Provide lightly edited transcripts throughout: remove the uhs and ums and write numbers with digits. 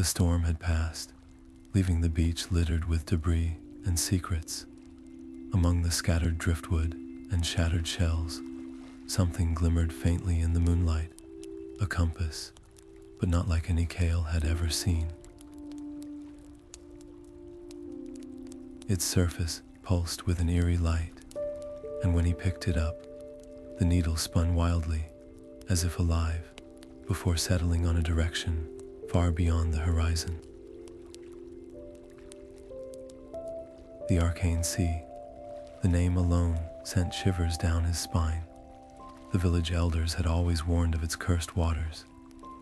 The storm had passed, leaving the beach littered with debris and secrets. Among the scattered driftwood and shattered shells, something glimmered faintly in the moonlight, a compass, but not like any Kael had ever seen. Its surface pulsed with an eerie light, and when he picked it up, the needle spun wildly, as if alive, before settling on a direction far beyond the horizon. The Arcane Sea. The name alone sent shivers down his spine. The village elders had always warned of its cursed waters,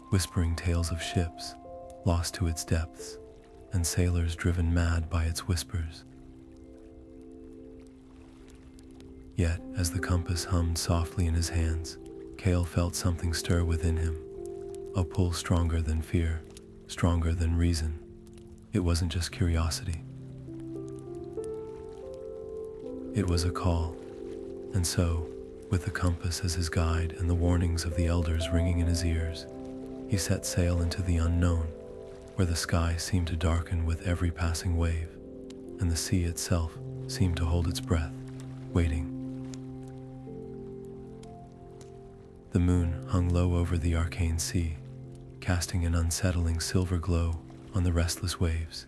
whispering tales of ships lost to its depths and sailors driven mad by its whispers. Yet, as the compass hummed softly in his hands, Kael felt something stir within him, a pull stronger than fear, stronger than reason. It wasn't just curiosity. It was a call, and so, with the compass as his guide and the warnings of the elders ringing in his ears, he set sail into the unknown, where the sky seemed to darken with every passing wave, and the sea itself seemed to hold its breath, waiting. The moon hung low over the Arcane Sea, casting an unsettling silver glow on the restless waves.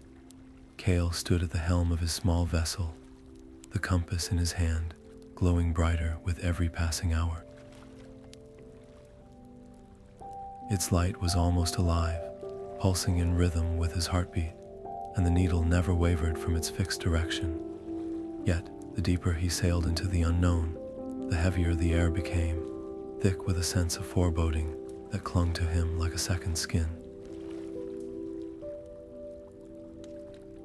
Kael stood at the helm of his small vessel, the compass in his hand, glowing brighter with every passing hour. Its light was almost alive, pulsing in rhythm with his heartbeat, and the needle never wavered from its fixed direction. Yet, the deeper he sailed into the unknown, the heavier the air became, thick with a sense of foreboding that clung to him like a second skin.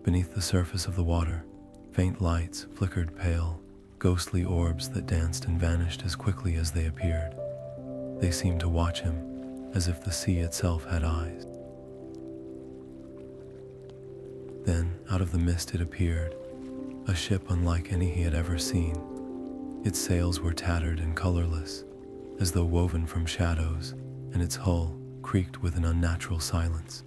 Beneath the surface of the water, faint lights flickered, pale, ghostly orbs that danced and vanished as quickly as they appeared. They seemed to watch him, as if the sea itself had eyes. Then, out of the mist it appeared, a ship unlike any he had ever seen. Its sails were tattered and colorless, as though woven from shadows, and its hull creaked with an unnatural silence.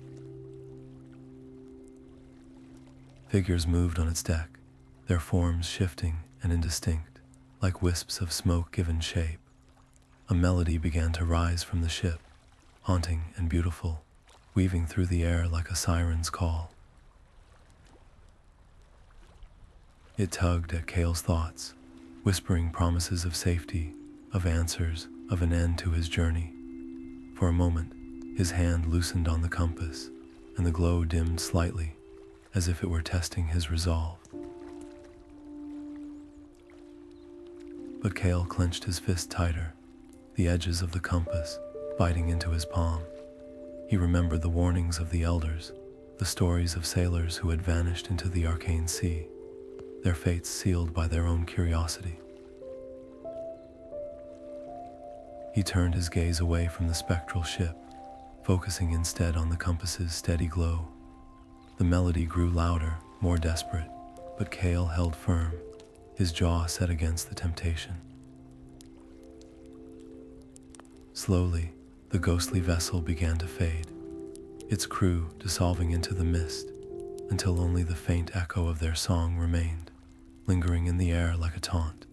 Figures moved on its deck, their forms shifting and indistinct, like wisps of smoke given shape. A melody began to rise from the ship, haunting and beautiful, weaving through the air like a siren's call. It tugged at Kael's thoughts, whispering promises of safety, of answers, of an end to his journey. For a moment, his hand loosened on the compass, and the glow dimmed slightly, as if it were testing his resolve. But Kael clenched his fist tighter, the edges of the compass biting into his palm. He remembered the warnings of the elders, the stories of sailors who had vanished into the Arcane Sea, their fates sealed by their own curiosity. He turned his gaze away from the spectral ship, focusing instead on the compass's steady glow. The melody grew louder, more desperate, but Kael held firm, his jaw set against the temptation. Slowly, the ghostly vessel began to fade, its crew dissolving into the mist, until only the faint echo of their song remained, lingering in the air like a taunt.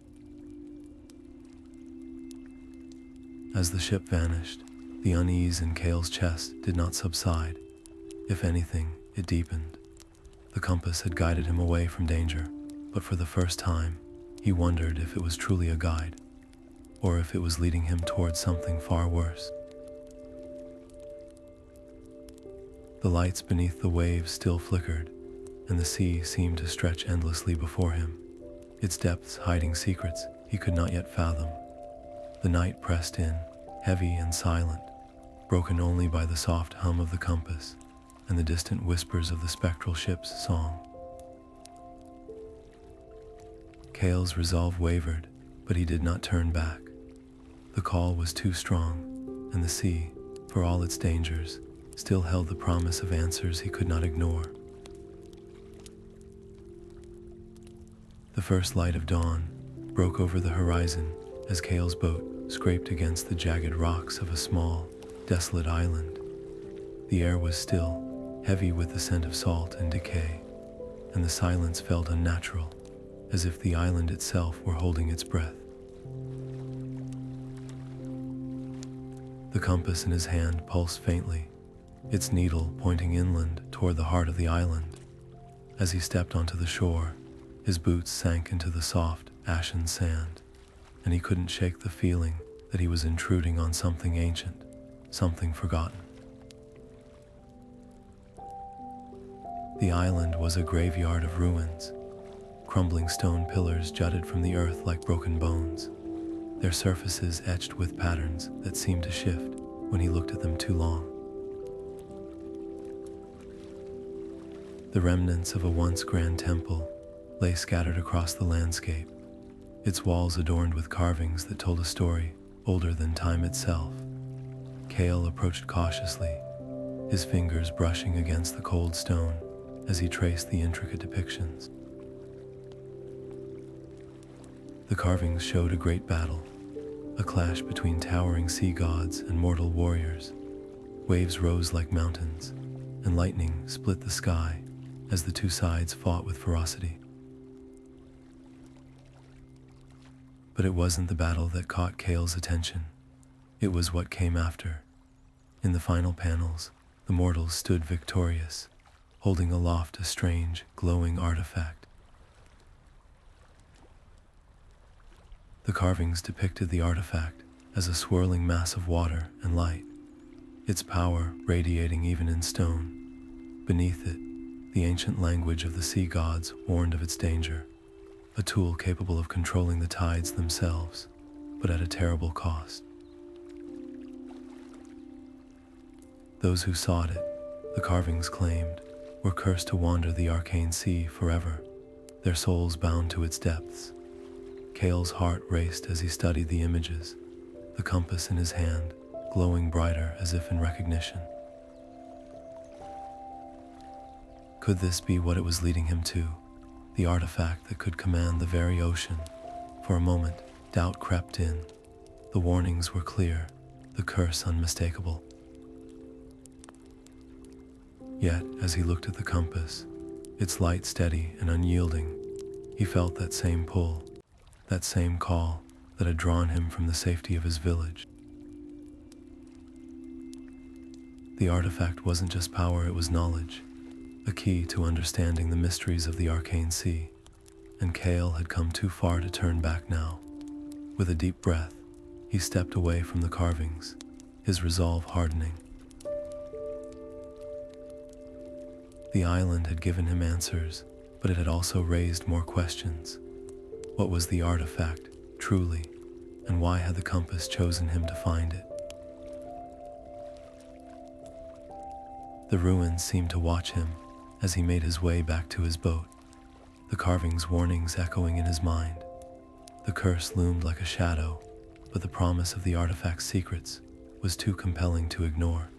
As the ship vanished, the unease in Kael's chest did not subside. If anything, it deepened. The compass had guided him away from danger, but for the first time, he wondered if it was truly a guide, or if it was leading him towards something far worse. The lights beneath the waves still flickered, and the sea seemed to stretch endlessly before him, its depths hiding secrets he could not yet fathom. The night pressed in, heavy and silent, broken only by the soft hum of the compass and the distant whispers of the spectral ship's song. Kael's resolve wavered, but he did not turn back. The call was too strong, and the sea, for all its dangers, still held the promise of answers he could not ignore. The first light of dawn broke over the horizon as Kael's boat scraped against the jagged rocks of a small, desolate island. The air was still, heavy with the scent of salt and decay, and the silence felt unnatural, as if the island itself were holding its breath. The compass in his hand pulsed faintly, its needle pointing inland toward the heart of the island. As he stepped onto the shore, his boots sank into the soft, ashen sand, and he couldn't shake the feeling that he was intruding on something ancient, something forgotten. The island was a graveyard of ruins. Crumbling stone pillars jutted from the earth like broken bones, their surfaces etched with patterns that seemed to shift when he looked at them too long. The remnants of a once grand temple lay scattered across the landscape, its walls adorned with carvings that told a story older than time itself. Kael approached cautiously, his fingers brushing against the cold stone as he traced the intricate depictions. The carvings showed a great battle, a clash between towering sea gods and mortal warriors. Waves rose like mountains, and lightning split the sky as the two sides fought with ferocity. But it wasn't the battle that caught Kael's attention. It was what came after. In the final panels, the mortals stood victorious, holding aloft a strange, glowing artifact. The carvings depicted the artifact as a swirling mass of water and light, its power radiating even in stone. Beneath it, the ancient language of the sea gods warned of its danger, a tool capable of controlling the tides themselves, but at a terrible cost. Those who sought it, the carvings claimed, were cursed to wander the Arcane Sea forever, their souls bound to its depths. Kael's heart raced as he studied the images, the compass in his hand glowing brighter as if in recognition. Could this be what it was leading him to, the artifact that could command the very ocean? For a moment, doubt crept in. The warnings were clear, the curse unmistakable. Yet, as he looked at the compass, its light steady and unyielding, he felt that same pull, that same call that had drawn him from the safety of his village. The artifact wasn't just power, it was knowledge, a key to understanding the mysteries of the Arcane Sea, and Kael had come too far to turn back now. With a deep breath, he stepped away from the carvings, his resolve hardening. The island had given him answers, but it had also raised more questions. What was the artifact, truly, and why had the compass chosen him to find it? The ruins seemed to watch him as he made his way back to his boat, the carvings' warnings echoing in his mind. The curse loomed like a shadow, but the promise of the artifact's secrets was too compelling to ignore.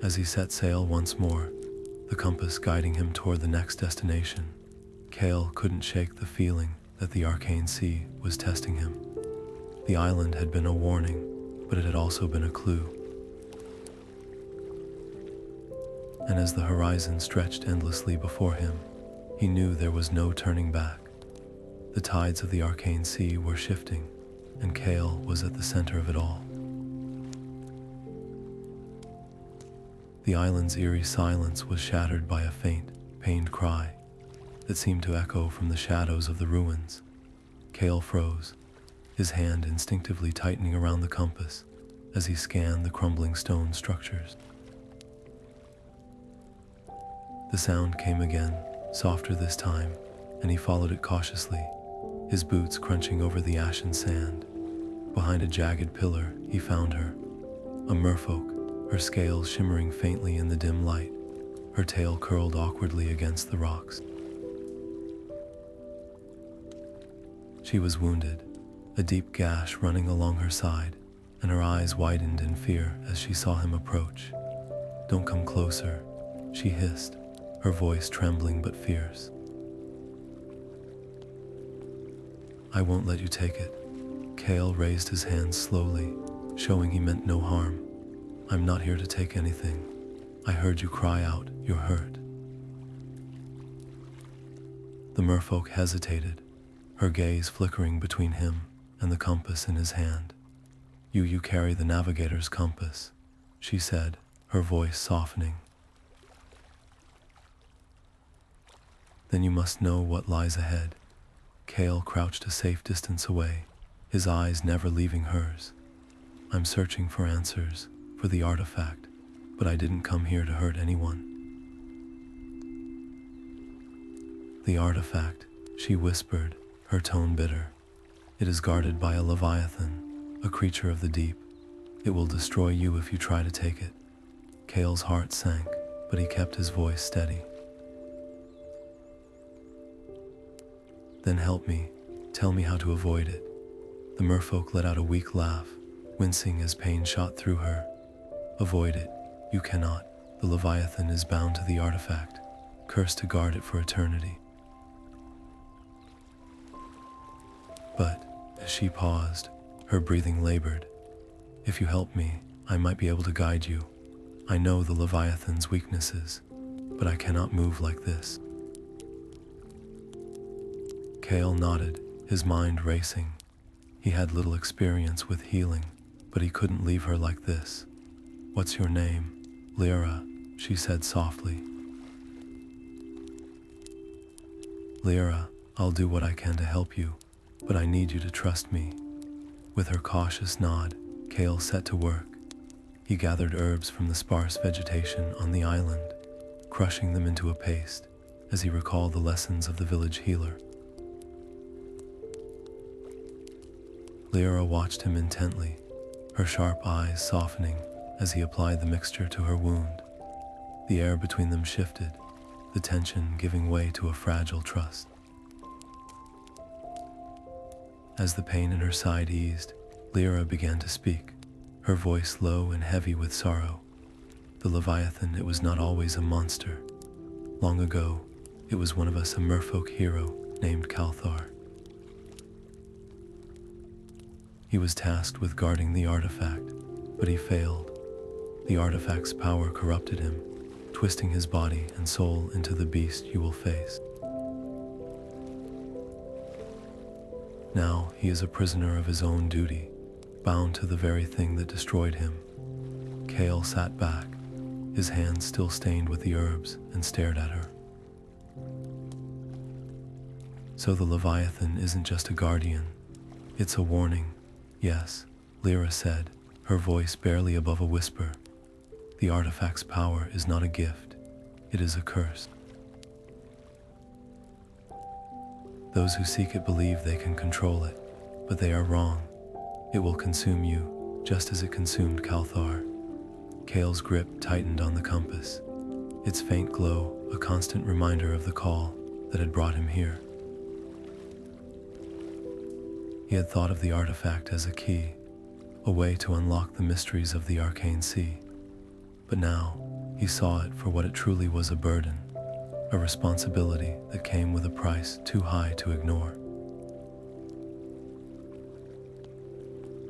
As he set sail once more, the compass guiding him toward the next destination, Kael couldn't shake the feeling that the Arcane Sea was testing him. The island had been a warning, but it had also been a clue. And as the horizon stretched endlessly before him, he knew there was no turning back. The tides of the Arcane Sea were shifting, and Kael was at the center of it all. The island's eerie silence was shattered by a faint, pained cry that seemed to echo from the shadows of the ruins. Kael froze, his hand instinctively tightening around the compass as he scanned the crumbling stone structures. The sound came again, softer this time, and he followed it cautiously, his boots crunching over the ashen sand. Behind a jagged pillar, he found her, a merfolk, her scales shimmering faintly in the dim light, her tail curled awkwardly against the rocks. She was wounded, a deep gash running along her side, and her eyes widened in fear as she saw him approach. "Don't come closer," she hissed, her voice trembling but fierce. "I won't let you take it." Kael raised his hands slowly, showing he meant no harm. I'm not here to take anything. I heard you cry out, you're hurt. The merfolk hesitated, her gaze flickering between him and the compass in his hand. You carry the navigator's compass, she said, her voice softening. Then you must know what lies ahead. Kael crouched a safe distance away, his eyes never leaving hers. I'm searching for answers, for the artifact, but I didn't come here to hurt anyone. The artifact, she whispered, her tone bitter. It is guarded by a Leviathan, a creature of the deep. It will destroy you if you try to take it. Kael's heart sank, but he kept his voice steady. Then help me. Tell me how to avoid it. The merfolk let out a weak laugh, wincing as pain shot through her. Avoid it. You cannot. The Leviathan is bound to the artifact, cursed to guard it for eternity. But, as she paused, her breathing labored. If you help me, I might be able to guide you. I know the Leviathan's weaknesses, but I cannot move like this. Kael nodded, his mind racing. He had little experience with healing, but he couldn't leave her like this. What's your name? Lyra, she said softly. Lyra, I'll do what I can to help you, but I need you to trust me. With her cautious nod, Kael set to work. He gathered herbs from the sparse vegetation on the island, crushing them into a paste as he recalled the lessons of the village healer. Lyra watched him intently, her sharp eyes softening as he applied the mixture to her wound. The air between them shifted, the tension giving way to a fragile trust. As the pain in her side eased, Lyra began to speak, her voice low and heavy with sorrow. The Leviathan, it was not always a monster. Long ago, it was one of us, a merfolk hero named Kalthar. He was tasked with guarding the artifact, but he failed. The artifact's power corrupted him, twisting his body and soul into the beast you will face. Now he is a prisoner of his own duty, bound to the very thing that destroyed him. Kael sat back, his hands still stained with the herbs, and stared at her. So the Leviathan isn't just a guardian, it's a warning. Yes, Lyra said, her voice barely above a whisper. The artifact's power is not a gift, it is a curse. Those who seek it believe they can control it, but they are wrong. It will consume you, just as it consumed Kalthar. Kael's grip tightened on the compass, its faint glow a constant reminder of the call that had brought him here. He had thought of the artifact as a key, a way to unlock the mysteries of the Arcane Sea. But now, he saw it for what it truly was, a burden, a responsibility that came with a price too high to ignore.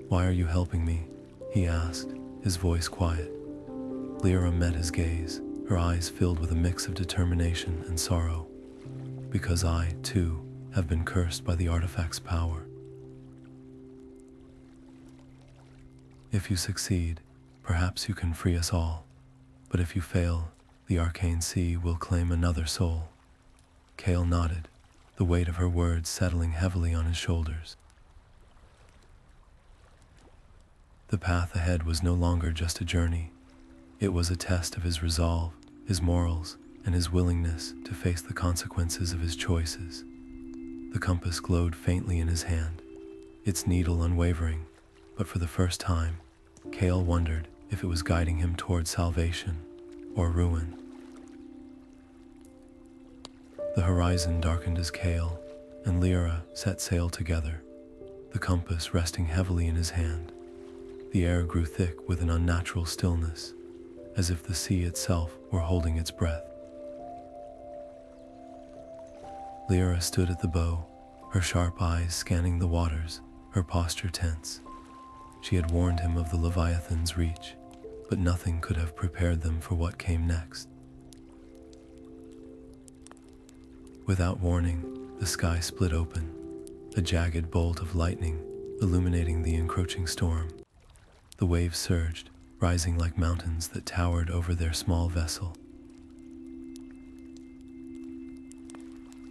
Why are you helping me? He asked, his voice quiet. Lyra met his gaze, her eyes filled with a mix of determination and sorrow. Because I, too, have been cursed by the artifact's power. If you succeed, perhaps you can free us all. But if you fail, the Arcane Sea will claim another soul. Kael nodded, the weight of her words settling heavily on his shoulders. The path ahead was no longer just a journey. It was a test of his resolve, his morals, and his willingness to face the consequences of his choices. The compass glowed faintly in his hand, its needle unwavering, but for the first time, Kael wondered if it was guiding him toward salvation or ruin. The horizon darkened as Kael and Lyra set sail together, the compass resting heavily in his hand. The air grew thick with an unnatural stillness, as if the sea itself were holding its breath. Lyra stood at the bow, her sharp eyes scanning the waters, her posture tense. She had warned him of the Leviathan's reach, but nothing could have prepared them for what came next. Without warning, the sky split open, a jagged bolt of lightning illuminating the encroaching storm. The waves surged, rising like mountains that towered over their small vessel.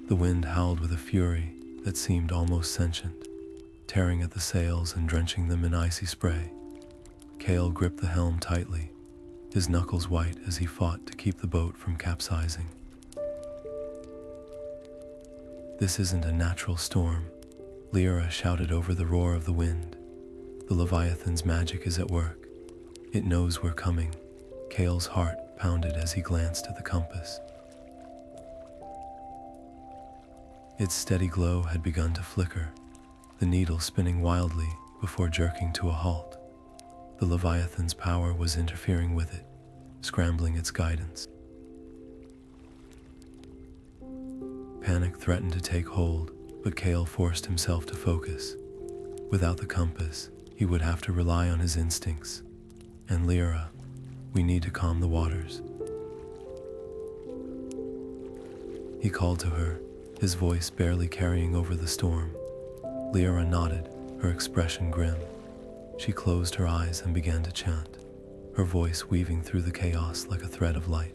The wind howled with a fury that seemed almost sentient, tearing at the sails and drenching them in icy spray. Kael gripped the helm tightly, his knuckles white as he fought to keep the boat from capsizing. "This isn't a natural storm," Lyra shouted over the roar of the wind. "The Leviathan's magic is at work. It knows we're coming." Kael's heart pounded as he glanced at the compass. Its steady glow had begun to flicker, the needle spinning wildly before jerking to a halt. The Leviathan's power was interfering with it, scrambling its guidance. Panic threatened to take hold, but Kael forced himself to focus. Without the compass, he would have to rely on his instincts. "And Lyra, we need to calm the waters." He called to her, his voice barely carrying over the storm. Lyra nodded, her expression grim. She closed her eyes and began to chant, her voice weaving through the chaos like a thread of light.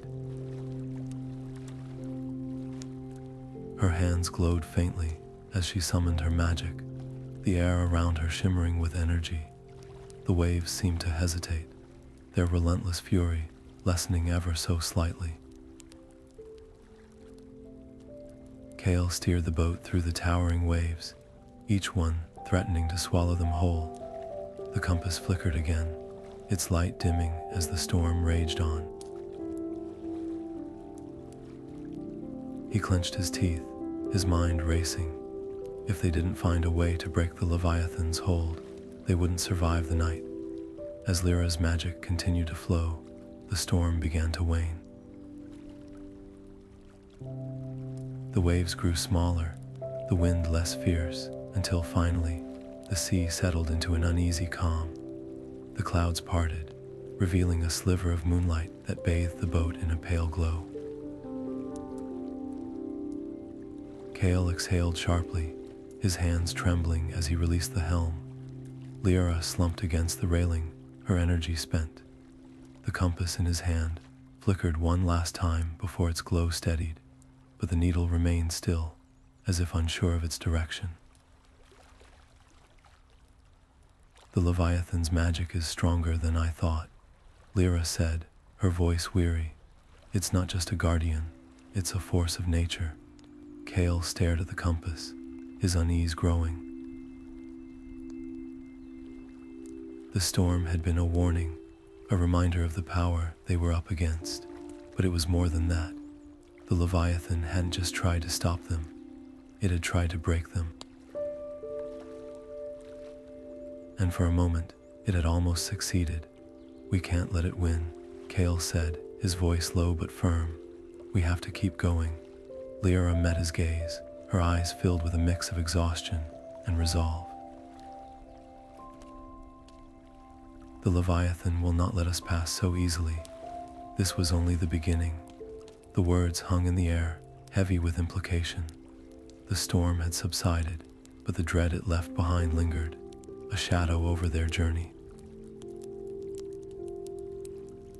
Her hands glowed faintly as she summoned her magic, the air around her shimmering with energy. The waves seemed to hesitate, their relentless fury lessening ever so slightly. Kael steered the boat through the towering waves, each one threatening to swallow them whole. The compass flickered again, its light dimming as the storm raged on. He clenched his teeth, his mind racing. If they didn't find a way to break the Leviathan's hold, they wouldn't survive the night. As Lyra's magic continued to flow, the storm began to wane. The waves grew smaller, the wind less fierce, until finally, the sea settled into an uneasy calm. The clouds parted, revealing a sliver of moonlight that bathed the boat in a pale glow. Kael exhaled sharply, his hands trembling as he released the helm. Lyra slumped against the railing, her energy spent. The compass in his hand flickered one last time before its glow steadied, but the needle remained still, as if unsure of its direction. "The Leviathan's magic is stronger than I thought," Lyra said, her voice weary. "It's not just a guardian, it's a force of nature." Kael stared at the compass, his unease growing. The storm had been a warning, a reminder of the power they were up against, but it was more than that. The Leviathan hadn't just tried to stop them, it had tried to break them. And for a moment, it had almost succeeded. "We can't let it win," Kael said, his voice low but firm. "We have to keep going." Lyra met his gaze, her eyes filled with a mix of exhaustion and resolve. "The Leviathan will not let us pass so easily." This was only the beginning. The words hung in the air, heavy with implication. The storm had subsided, but the dread it left behind lingered, a shadow over their journey.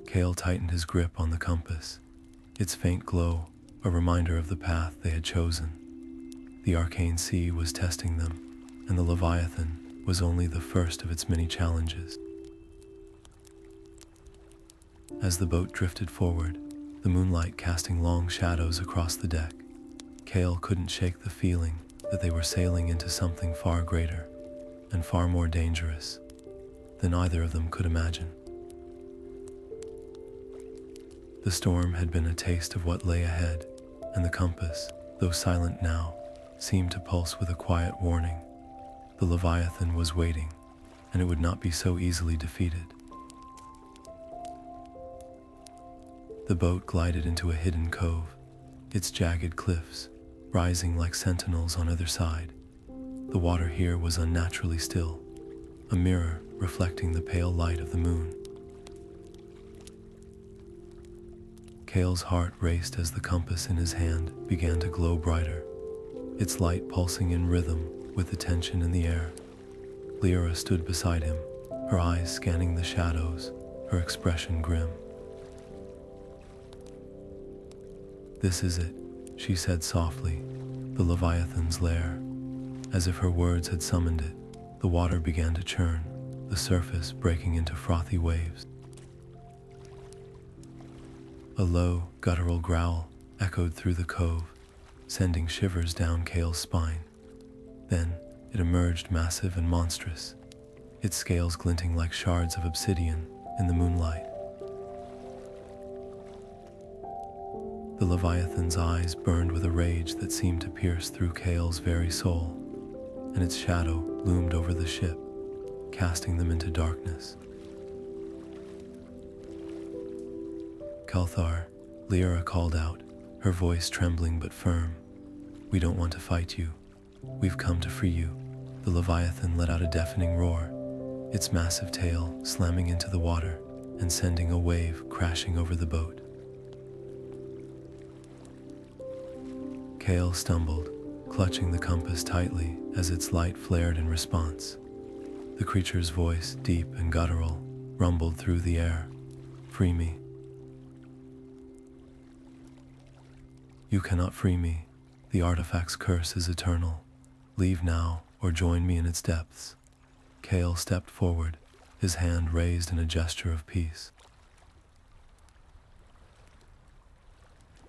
Kael tightened his grip on the compass, its faint glow a reminder of the path they had chosen. The Arcane Sea was testing them, and the Leviathan was only the first of its many challenges. As the boat drifted forward, the moonlight casting long shadows across the deck, Kael couldn't shake the feeling that they were sailing into something far greater and far more dangerous than either of them could imagine. The storm had been a taste of what lay ahead, and the compass, though silent now, seemed to pulse with a quiet warning. The Leviathan was waiting, and it would not be so easily defeated. The boat glided into a hidden cove, its jagged cliffs rising like sentinels on either side. The water here was unnaturally still, a mirror reflecting the pale light of the moon. Kael's heart raced as the compass in his hand began to glow brighter, its light pulsing in rhythm with the tension in the air. Lyra stood beside him, her eyes scanning the shadows, her expression grim. "This is it," she said softly, "the Leviathan's lair." As if her words had summoned it, the water began to churn, the surface breaking into frothy waves. A low, guttural growl echoed through the cove, sending shivers down Kael's spine. Then it emerged massive and monstrous, its scales glinting like shards of obsidian in the moonlight. The Leviathan's eyes burned with a rage that seemed to pierce through Kael's very soul, and its shadow loomed over the ship, casting them into darkness. "Kelthar," Lyra called out, her voice trembling but firm. "We don't want to fight you. We've come to free you." The Leviathan let out a deafening roar, its massive tail slamming into the water and sending a wave crashing over the boat. Kael stumbled, clutching the compass tightly as its light flared in response. The creature's voice, deep and guttural, rumbled through the air. "Free me." "You cannot free me. The artifact's curse is eternal. Leave now, or join me in its depths." Kael stepped forward, his hand raised in a gesture of peace.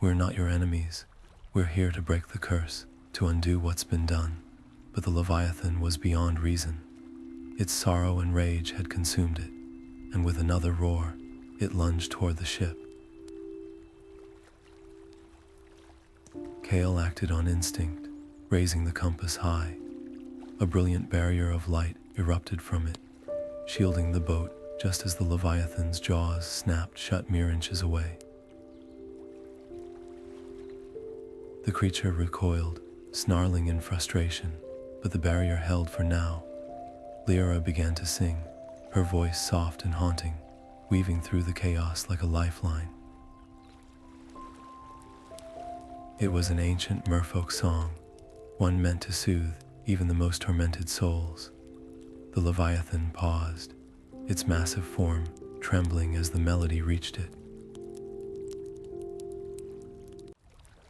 "We're not your enemies. We're here to break the curse, to undo what's been done." But the Leviathan was beyond reason. Its sorrow and rage had consumed it, and with another roar, it lunged toward the ship. Kael acted on instinct, raising the compass high. A brilliant barrier of light erupted from it, shielding the boat just as the Leviathan's jaws snapped shut mere inches away. The creature recoiled, snarling in frustration, but the barrier held for now. Lyra began to sing, her voice soft and haunting, weaving through the chaos like a lifeline. It was an ancient merfolk song, one meant to soothe even the most tormented souls. The Leviathan paused, its massive form trembling as the melody reached it.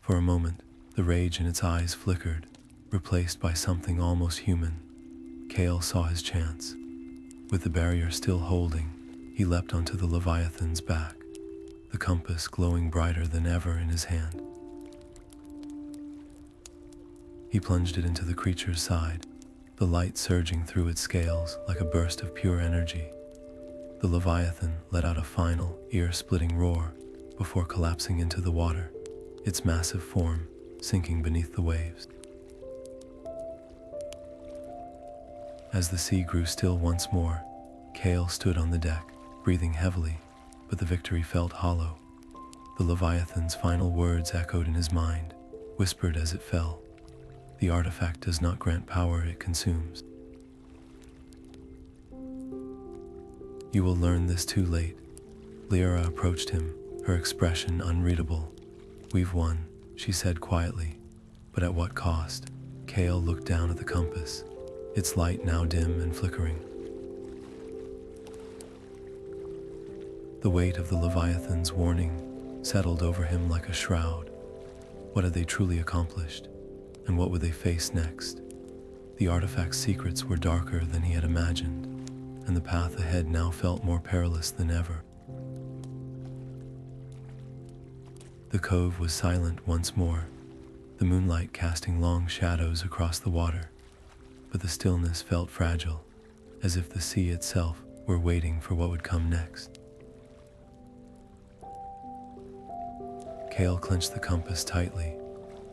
For a moment, the rage in its eyes flickered, replaced by something almost human. Kael saw his chance. With the barrier still holding, he leapt onto the Leviathan's back, the compass glowing brighter than ever in his hand. He plunged it into the creature's side, the light surging through its scales like a burst of pure energy. The Leviathan let out a final, ear-splitting roar before collapsing into the water, its massive form sinking beneath the waves. As the sea grew still once more, Kael stood on the deck, breathing heavily, but the victory felt hollow. The Leviathan's final words echoed in his mind, whispered as it fell. "The artifact does not grant power, it consumes." "You will learn this too late." Lyra approached him, her expression unreadable. "We've won," she said quietly, "but at what cost?" Kael looked down at the compass, its light now dim and flickering. The weight of the Leviathan's warning settled over him like a shroud. What had they truly accomplished, and what would they face next? The artifact's secrets were darker than he had imagined, and the path ahead now felt more perilous than ever. The cove was silent once more, the moonlight casting long shadows across the water, but the stillness felt fragile, as if the sea itself were waiting for what would come next. Kael clenched the compass tightly,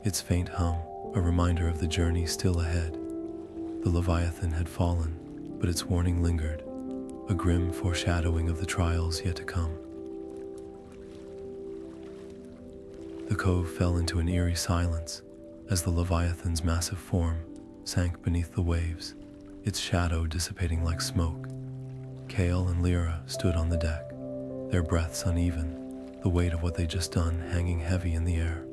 its faint hum a reminder of the journey still ahead. The Leviathan had fallen, but its warning lingered, a grim foreshadowing of the trials yet to come. The cove fell into an eerie silence as the Leviathan's massive form sank beneath the waves, its shadow dissipating like smoke. Kael and Lyra stood on the deck, their breaths uneven, the weight of what they'd just done hanging heavy in the air.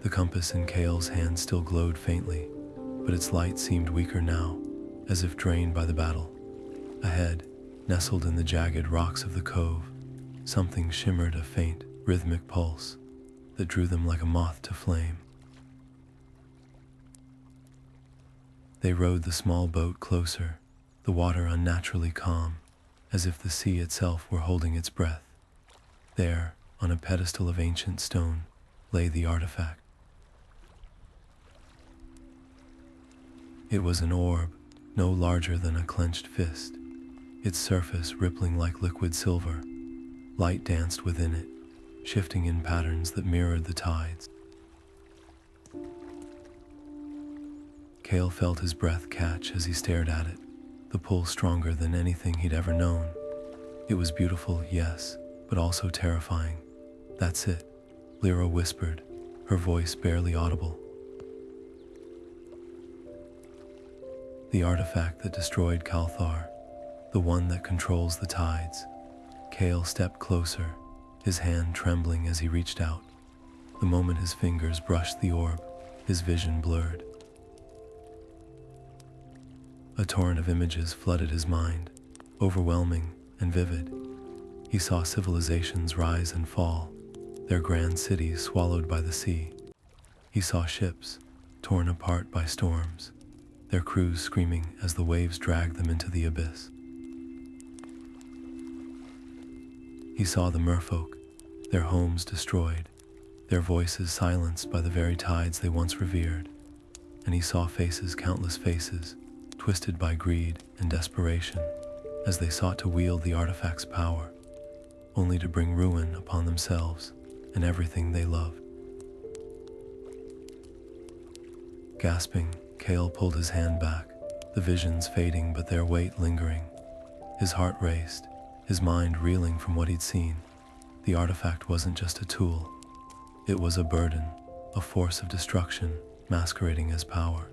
The compass in Kael's hand still glowed faintly, but its light seemed weaker now, as if drained by the battle. Ahead, nestled in the jagged rocks of the cove, something shimmered, a faint, rhythmic pulse that drew them like a moth to flame. They rowed the small boat closer, the water unnaturally calm, as if the sea itself were holding its breath. There, on a pedestal of ancient stone, lay the artifact. It was an orb, no larger than a clenched fist, its surface rippling like liquid silver. Light danced within it, shifting in patterns that mirrored the tides. Kael felt his breath catch as he stared at it, the pull stronger than anything he'd ever known. It was beautiful, yes, but also terrifying. "That's it," Lyra whispered, her voice barely audible. "The artifact that destroyed Kalthar, the one that controls the tides." Kael stepped closer, his hand trembling as he reached out. The moment his fingers brushed the orb, his vision blurred. A torrent of images flooded his mind, overwhelming and vivid. He saw civilizations rise and fall, their grand cities swallowed by the sea. He saw ships torn apart by storms, their crews screaming as the waves dragged them into the abyss. He saw the merfolk, their homes destroyed, their voices silenced by the very tides they once revered. And he saw faces, countless faces, twisted by greed and desperation, as they sought to wield the artifact's power, only to bring ruin upon themselves and everything they loved. Gasping, Kael pulled his hand back, the visions fading but their weight lingering. His heart raced, his mind reeling from what he'd seen. The artifact wasn't just a tool. It was a burden, a force of destruction masquerading as power.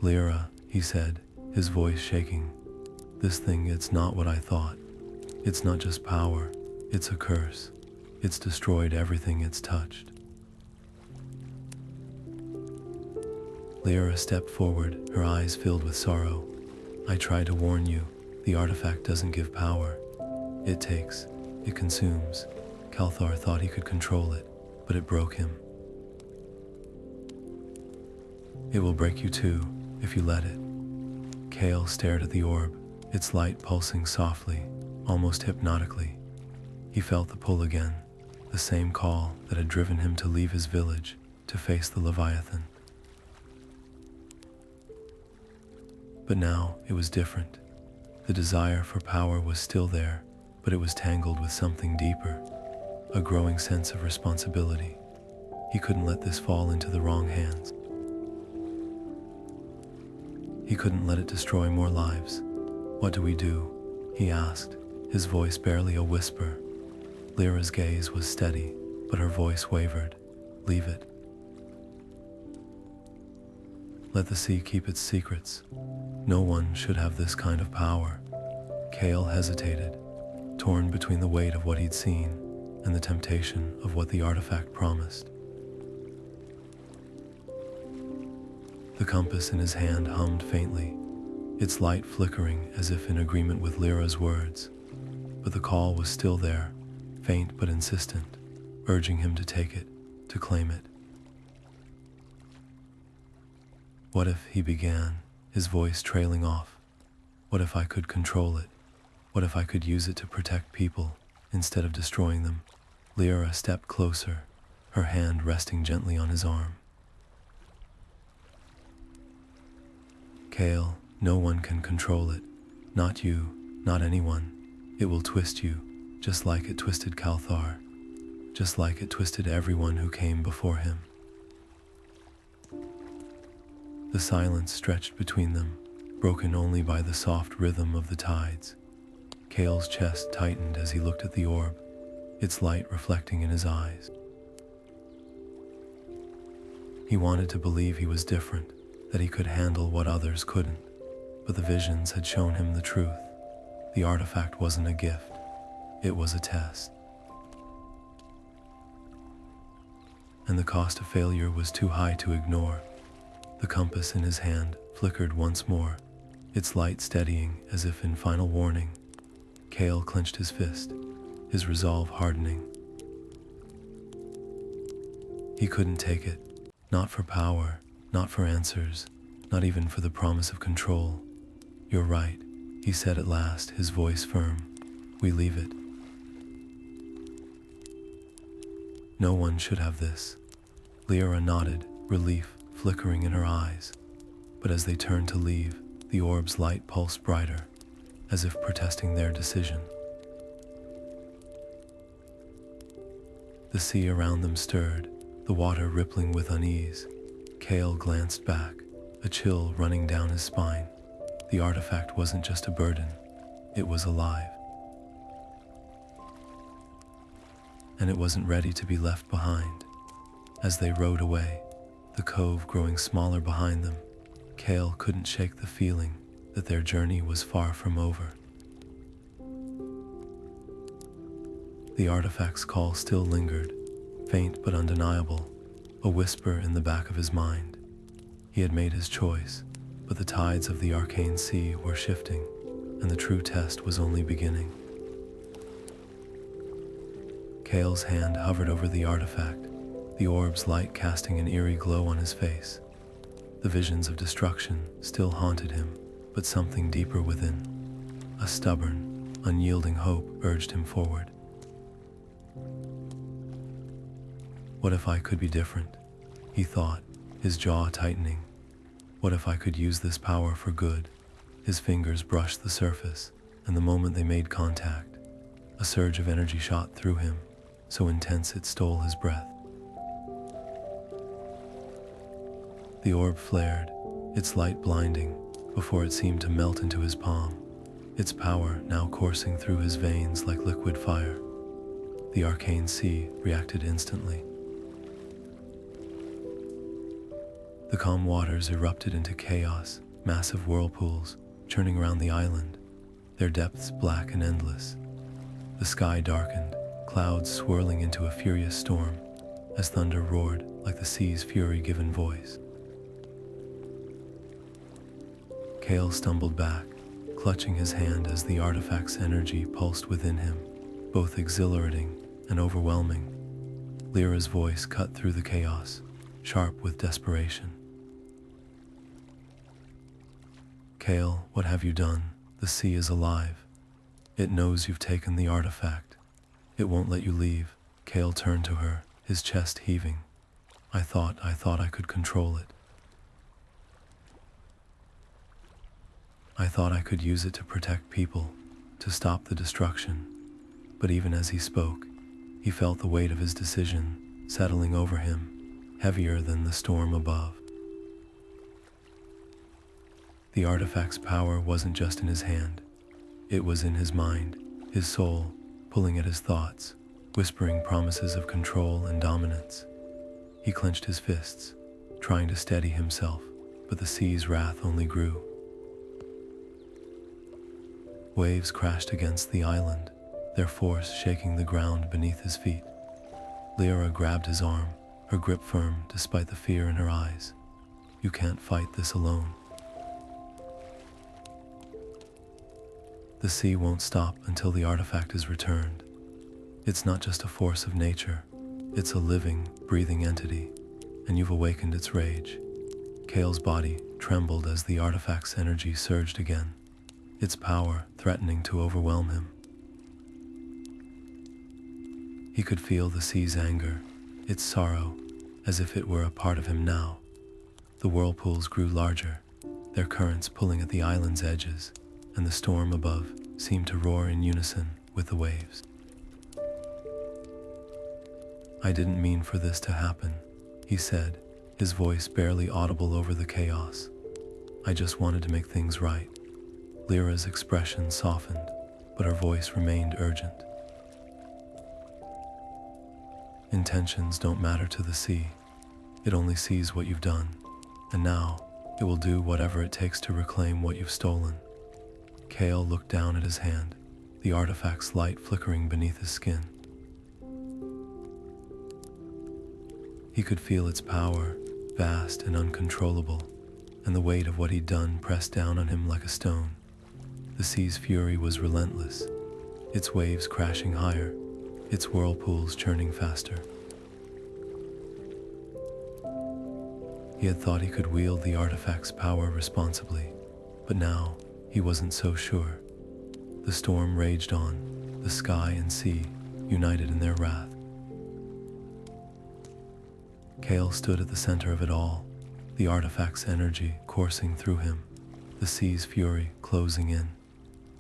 "Lyra," he said, his voice shaking. "This thing, it's not what I thought. It's not just power, it's a curse. It's destroyed everything it's touched." Lyra stepped forward, her eyes filled with sorrow. "I tried to warn you, the artifact doesn't give power. It takes, it consumes. Kalthar thought he could control it, but it broke him. It will break you too, if you let it." Kael stared at the orb, its light pulsing softly, almost hypnotically. He felt the pull again, the same call that had driven him to leave his village, to face the Leviathan. But now it was different. The desire for power was still there, but it was tangled with something deeper, a growing sense of responsibility. He couldn't let this fall into the wrong hands. He couldn't let it destroy more lives. "What do we do?" he asked, his voice barely a whisper. Lyra's gaze was steady, but her voice wavered. "Leave it. Let the sea keep its secrets. No one should have this kind of power." Kael hesitated, torn between the weight of what he'd seen and the temptation of what the artifact promised. The compass in his hand hummed faintly, its light flickering as if in agreement with Lyra's words. But the call was still there, faint but insistent, urging him to take it, to claim it. "What if," he began, his voice trailing off, "what if I could control it? What if I could use it to protect people instead of destroying them?" Lyra stepped closer, her hand resting gently on his arm. "Kael, no one can control it. Not you, not anyone. It will twist you, just like it twisted Kalthar, just like it twisted everyone who came before him." The silence stretched between them, broken only by the soft rhythm of the tides. Kael's chest tightened as he looked at the orb, its light reflecting in his eyes. He wanted to believe he was different, that he could handle what others couldn't. but the visions had shown him the truth. The artifact wasn't a gift, it was a test. And the cost of failure was too high to ignore. The compass in his hand flickered once more, its light steadying as if in final warning. Kael clenched his fist, his resolve hardening. He couldn't take it, not for power, not for answers, not even for the promise of control. "You're right," he said at last, his voice firm. "We leave it. No one should have this." Lyra nodded, relief flickering in her eyes. But as they turned to leave, the orb's light pulsed brighter, as if protesting their decision. The sea around them stirred, the water rippling with unease. Kael glanced back, a chill running down his spine. The artifact wasn't just a burden, it was alive. And it wasn't ready to be left behind. As they rowed away, the cove growing smaller behind them, Kael couldn't shake the feeling that their journey was far from over. The artifact's call still lingered, faint but undeniable, a whisper in the back of his mind. He had made his choice, but the tides of the Arcane Sea were shifting, and the true test was only beginning. Kael's hand hovered over the artifact, the orb's light casting an eerie glow on his face. The visions of destruction still haunted him, but something deeper within, a stubborn, unyielding hope urged him forward. What if I could be different? He thought, his jaw tightening. What if I could use this power for good? His fingers brushed the surface, and the moment they made contact, a surge of energy shot through him, so intense it stole his breath. The orb flared, its light blinding, before it seemed to melt into his palm, its power now coursing through his veins like liquid fire. The Arcane Sea reacted instantly. The calm waters erupted into chaos, massive whirlpools churning around the island, their depths black and endless. The sky darkened, clouds swirling into a furious storm, as thunder roared like the sea's fury given voice. Kael stumbled back, clutching his hand as the artifact's energy pulsed within him, both exhilarating and overwhelming. Lyra's voice cut through the chaos, sharp with desperation. "Kael, what have you done? The sea is alive. It knows you've taken the artifact. It won't let you leave." Kael turned to her, his chest heaving. I thought I could control it. I thought I could use it to protect people, to stop the destruction." But even as he spoke, he felt the weight of his decision settling over him, heavier than the storm above. The artifact's power wasn't just in his hand, it was in his mind, his soul, pulling at his thoughts, whispering promises of control and dominance. He clenched his fists, trying to steady himself, but the sea's wrath only grew. Waves crashed against the island, their force shaking the ground beneath his feet. Lyra grabbed his arm, her grip firm despite the fear in her eyes. "You can't fight this alone." The sea won't stop until the artifact is returned. It's not just a force of nature, it's a living, breathing entity, and you've awakened its rage. Kael's body trembled as the artifact's energy surged again, its power threatening to overwhelm him. He could feel the sea's anger, its sorrow, as if it were a part of him now. The whirlpools grew larger, their currents pulling at the island's edges, and the storm above seemed to roar in unison with the waves. "I didn't mean for this to happen," he said, his voice barely audible over the chaos. "I just wanted to make things right." Lyra's expression softened, but her voice remained urgent. "Intentions don't matter to the sea. It only sees what you've done. And now, It will do whatever it takes to reclaim what you've stolen. Kael looked down at his hand, the artifact's light flickering beneath his skin. He could feel its power, vast and uncontrollable, and the weight of what he'd done pressed down on him like a stone. The sea's fury was relentless, its waves crashing higher, its whirlpools churning faster. He had thought he could wield the artifact's power responsibly, but now he wasn't so sure. The storm raged on, the sky and sea united in their wrath. Kael stood at the center of it all, the artifact's energy coursing through him, the sea's fury closing in.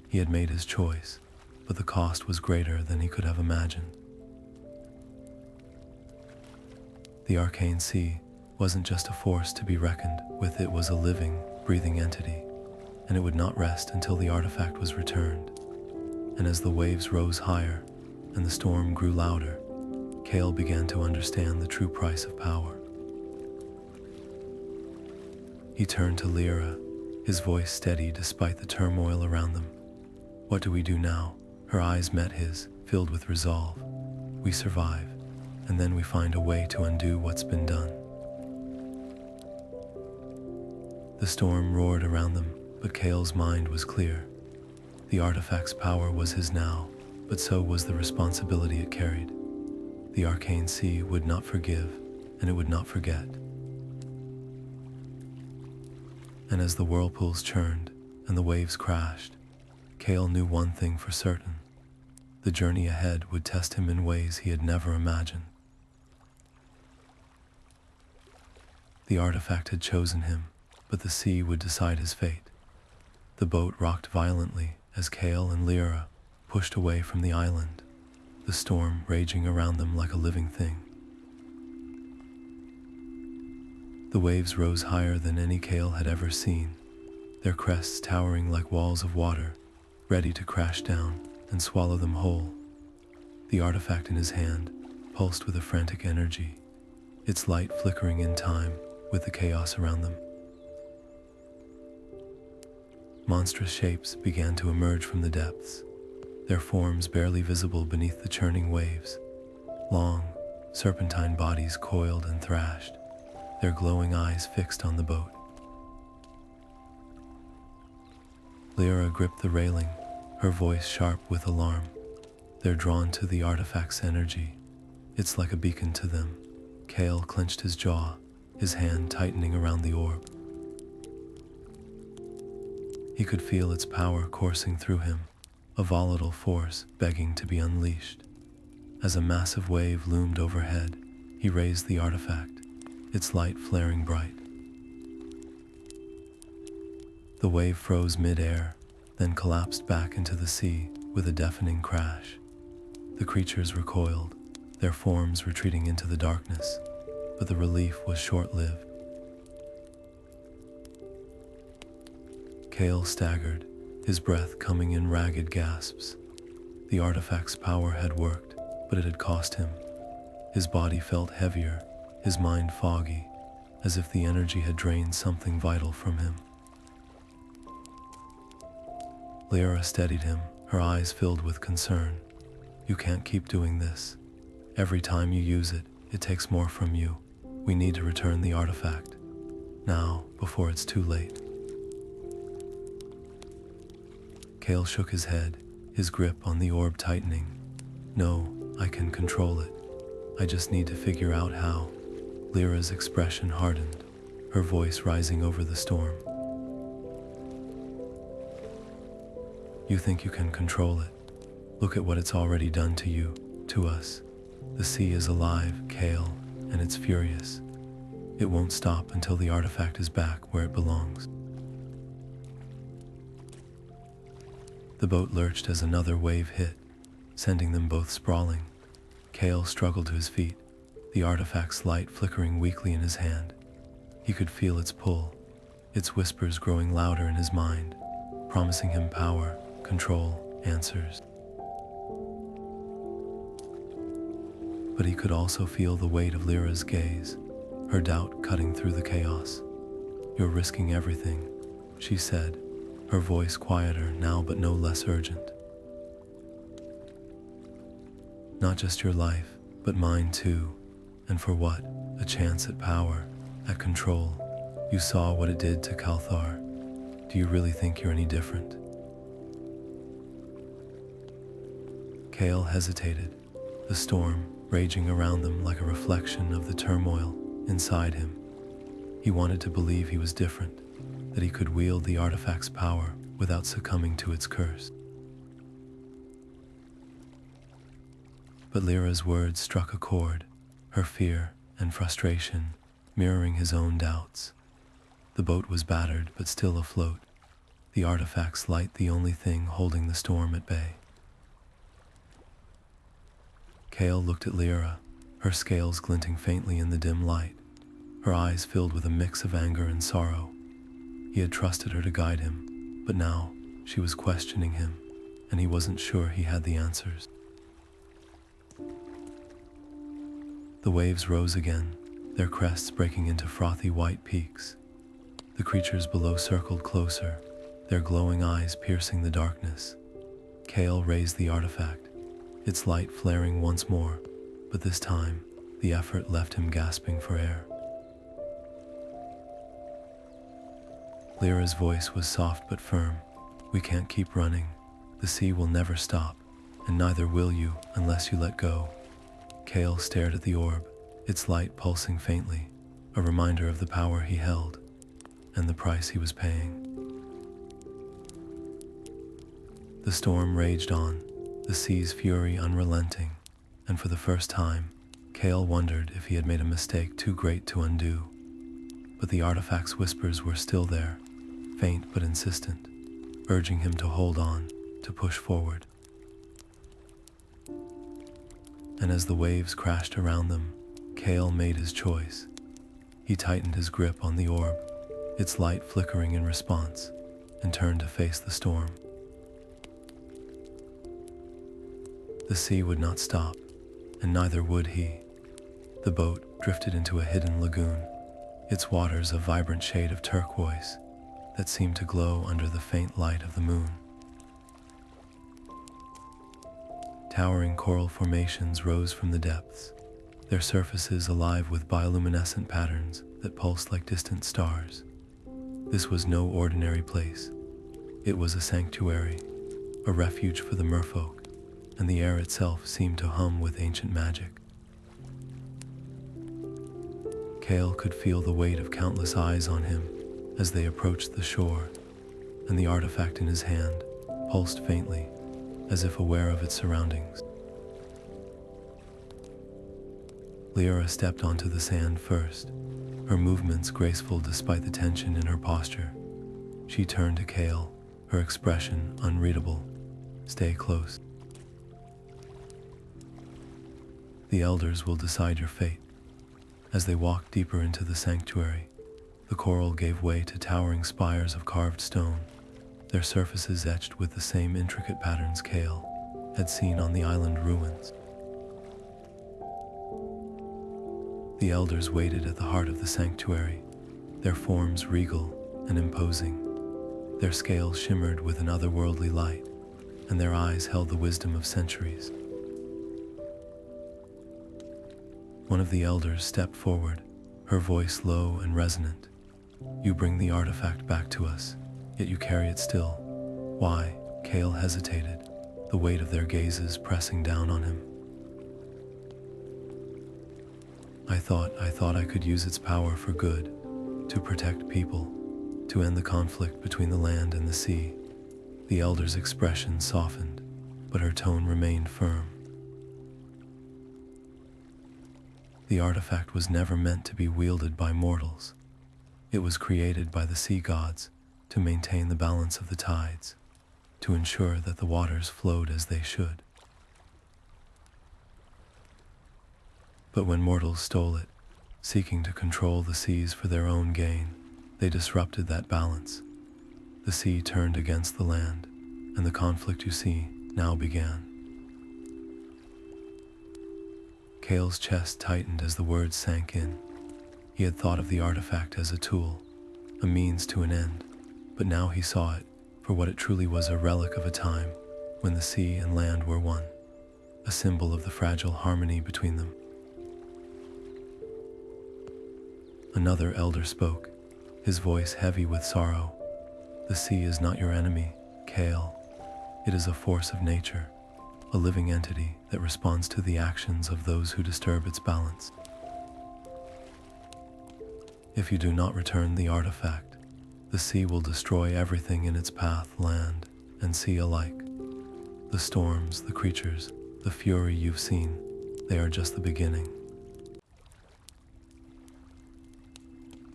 He had made his choice, but the cost was greater than he could have imagined. The Arcane Sea wasn't just a force to be reckoned with, it was a living, breathing entity, and it would not rest until the artifact was returned. And as the waves rose higher and the storm grew louder, Kael began to understand the true price of power. He turned to Lyra, his voice steady despite the turmoil around them. "What do we do now?" Her eyes met his, filled with resolve. "We survive, and then we find a way to undo what's been done." The storm roared around them, but Kael's mind was clear. The artifact's power was his now, but so was the responsibility it carried. The Arcane Sea would not forgive, and it would not forget. And as the whirlpools churned and the waves crashed, Kael knew one thing for certain. The journey ahead would test him in ways he had never imagined. The artifact had chosen him, but the sea would decide his fate. The boat rocked violently as Kael and Lyra pushed away from the island, the storm raging around them like a living thing. The waves rose higher than any Kael had ever seen, their crests towering like walls of water, ready to crash down and swallow them whole. The artifact in his hand pulsed with a frantic energy, its light flickering in time with the chaos around them. Monstrous shapes began to emerge from the depths, their forms barely visible beneath the churning waves. Long, serpentine bodies coiled and thrashed, their glowing eyes fixed on the boat. Lyra gripped the railing, her voice sharp with alarm. "They're drawn to the artifact's energy. It's like a beacon to them." Kael clenched his jaw, his hand tightening around the orb. He could feel its power coursing through him, a volatile force begging to be unleashed. As a massive wave loomed overhead, he raised the artifact, its light flaring bright. The wave froze mid-air, then collapsed back into the sea with a deafening crash. The creatures recoiled, their forms retreating into the darkness, but the relief was short-lived. Kael staggered, his breath coming in ragged gasps. The artifact's power had worked, but it had cost him. His body felt heavier, his mind foggy, as if the energy had drained something vital from him. Lyra steadied him, her eyes filled with concern. "You can't keep doing this. Every time you use it, it takes more from you. We need to return the artifact. Now, before it's too late." Kael shook his head, his grip on the orb tightening. "No, I can control it. I just need to figure out how." Lyra's expression hardened, her voice rising over the storm. "You think you can control it? Look at what it's already done to you, to us. The sea is alive, Kael, and it's furious. It won't stop until the artifact is back where it belongs." The boat lurched as another wave hit, sending them both sprawling. Kael struggled to his feet, the artifact's light flickering weakly in his hand. He could feel its pull, its whispers growing louder in his mind, promising him power, control, answers. But he could also feel the weight of Lyra's gaze, her doubt cutting through the chaos. "You're risking everything," she said, her voice quieter now but no less urgent. "Not just your life, but mine too. And for what? A chance at power, at control. You saw what it did to Kalthar. Do you really think you're any different?" Kael hesitated, the storm raging around them like a reflection of the turmoil inside him. He wanted to believe he was different, that he could wield the artifact's power without succumbing to its curse. But Lyra's words struck a chord, her fear and frustration mirroring his own doubts. The boat was battered but still afloat, the artifact's light the only thing holding the storm at bay. Kael looked at Lyra, her scales glinting faintly in the dim light, her eyes filled with a mix of anger and sorrow. He had trusted her to guide him, but now she was questioning him, and he wasn't sure he had the answers. The waves rose again, their crests breaking into frothy white peaks. The creatures below circled closer, their glowing eyes piercing the darkness. Kael raised the artifact, its light flaring once more, but this time the effort left him gasping for air. Lyra's voice was soft but firm. "We can't keep running. The sea will never stop, and neither will you unless you let go." Kael stared at the orb, its light pulsing faintly, a reminder of the power he held and the price he was paying. The storm raged on, the sea's fury unrelenting, and for the first time, Kael wondered if he had made a mistake too great to undo. But the artifact's whispers were still there, faint but insistent, urging him to hold on, to push forward. And as the waves crashed around them, Kael made his choice. He tightened his grip on the orb, its light flickering in response, and turned to face the storm. The sea would not stop, and neither would he. The boat drifted into a hidden lagoon, its waters a vibrant shade of turquoise that seemed to glow under the faint light of the moon. Towering coral formations rose from the depths, their surfaces alive with bioluminescent patterns that pulsed like distant stars. This was no ordinary place. It was a sanctuary, a refuge for the merfolk, and the air itself seemed to hum with ancient magic. Kael could feel the weight of countless eyes on him as they approached the shore, and the artifact in his hand pulsed faintly, as if aware of its surroundings. Lyra stepped onto the sand first, her movements graceful despite the tension in her posture. She turned to Kael, her expression unreadable. "Stay close. The elders will decide your fate." As they walked deeper into the sanctuary, the coral gave way to towering spires of carved stone, their surfaces etched with the same intricate patterns Kael had seen on the island ruins. The elders waited at the heart of the sanctuary, their forms regal and imposing. Their scales shimmered with an otherworldly light, and their eyes held the wisdom of centuries. One of the elders stepped forward, her voice low and resonant. "You bring the artifact back to us, yet you carry it still. Why?" Kael hesitated, the weight of their gazes pressing down on him. I thought I could use its power for good, to protect people, to end the conflict between the land and the sea." The elder's expression softened, but her tone remained firm. The artifact was never meant to be wielded by mortals. It was created by the sea gods to maintain the balance of the tides, to ensure that the waters flowed as they should. But when mortals stole it, seeking to control the seas for their own gain, they disrupted that balance. The sea turned against the land, and the conflict you see now began. Kael's chest tightened as the words sank in. He had thought of the artifact as a tool, a means to an end, but now he saw it for what it truly was, a relic of a time when the sea and land were one, a symbol of the fragile harmony between them. Another elder spoke, his voice heavy with sorrow. The sea is not your enemy, Kael. It is a force of nature, a living entity that responds to the actions of those who disturb its balance. If you do not return the artifact, the sea will destroy everything in its path, land and sea alike. The storms, the creatures, the fury you've seen, they are just the beginning.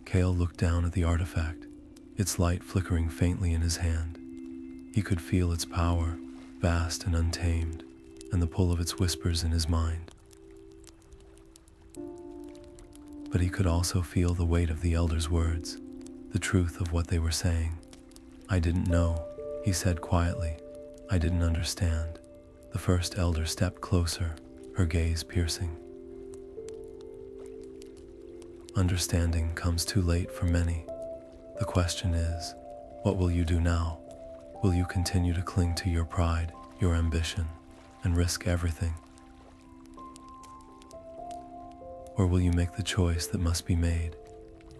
Kael looked down at the artifact, its light flickering faintly in his hand. He could feel its power, vast and untamed, and the pull of its whispers in his mind. But he could also feel the weight of the elder's words, the truth of what they were saying. I didn't know, he said quietly. I didn't understand. The first elder stepped closer, her gaze piercing. Understanding comes too late for many. The question is, what will you do now? Will you continue to cling to your pride, your ambition, and risk everything? Or will you make the choice that must be made?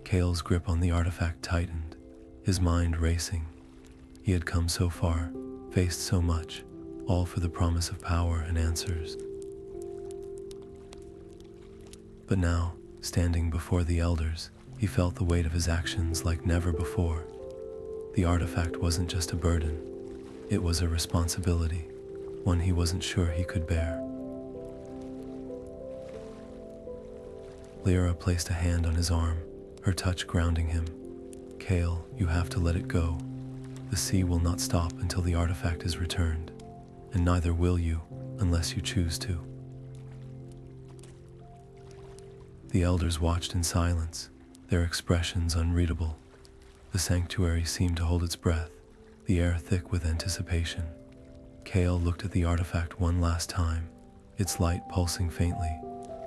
Kael's grip on the artifact tightened, his mind racing. He had come so far, faced so much, all for the promise of power and answers. But now, standing before the elders, he felt the weight of his actions like never before. The artifact wasn't just a burden, it was a responsibility, one he wasn't sure he could bear. Lyra placed a hand on his arm, her touch grounding him. Kael, you have to let it go. The sea will not stop until the artifact is returned, and neither will you unless you choose to. The elders watched in silence, their expressions unreadable. The sanctuary seemed to hold its breath, the air thick with anticipation. Kael looked at the artifact one last time, its light pulsing faintly,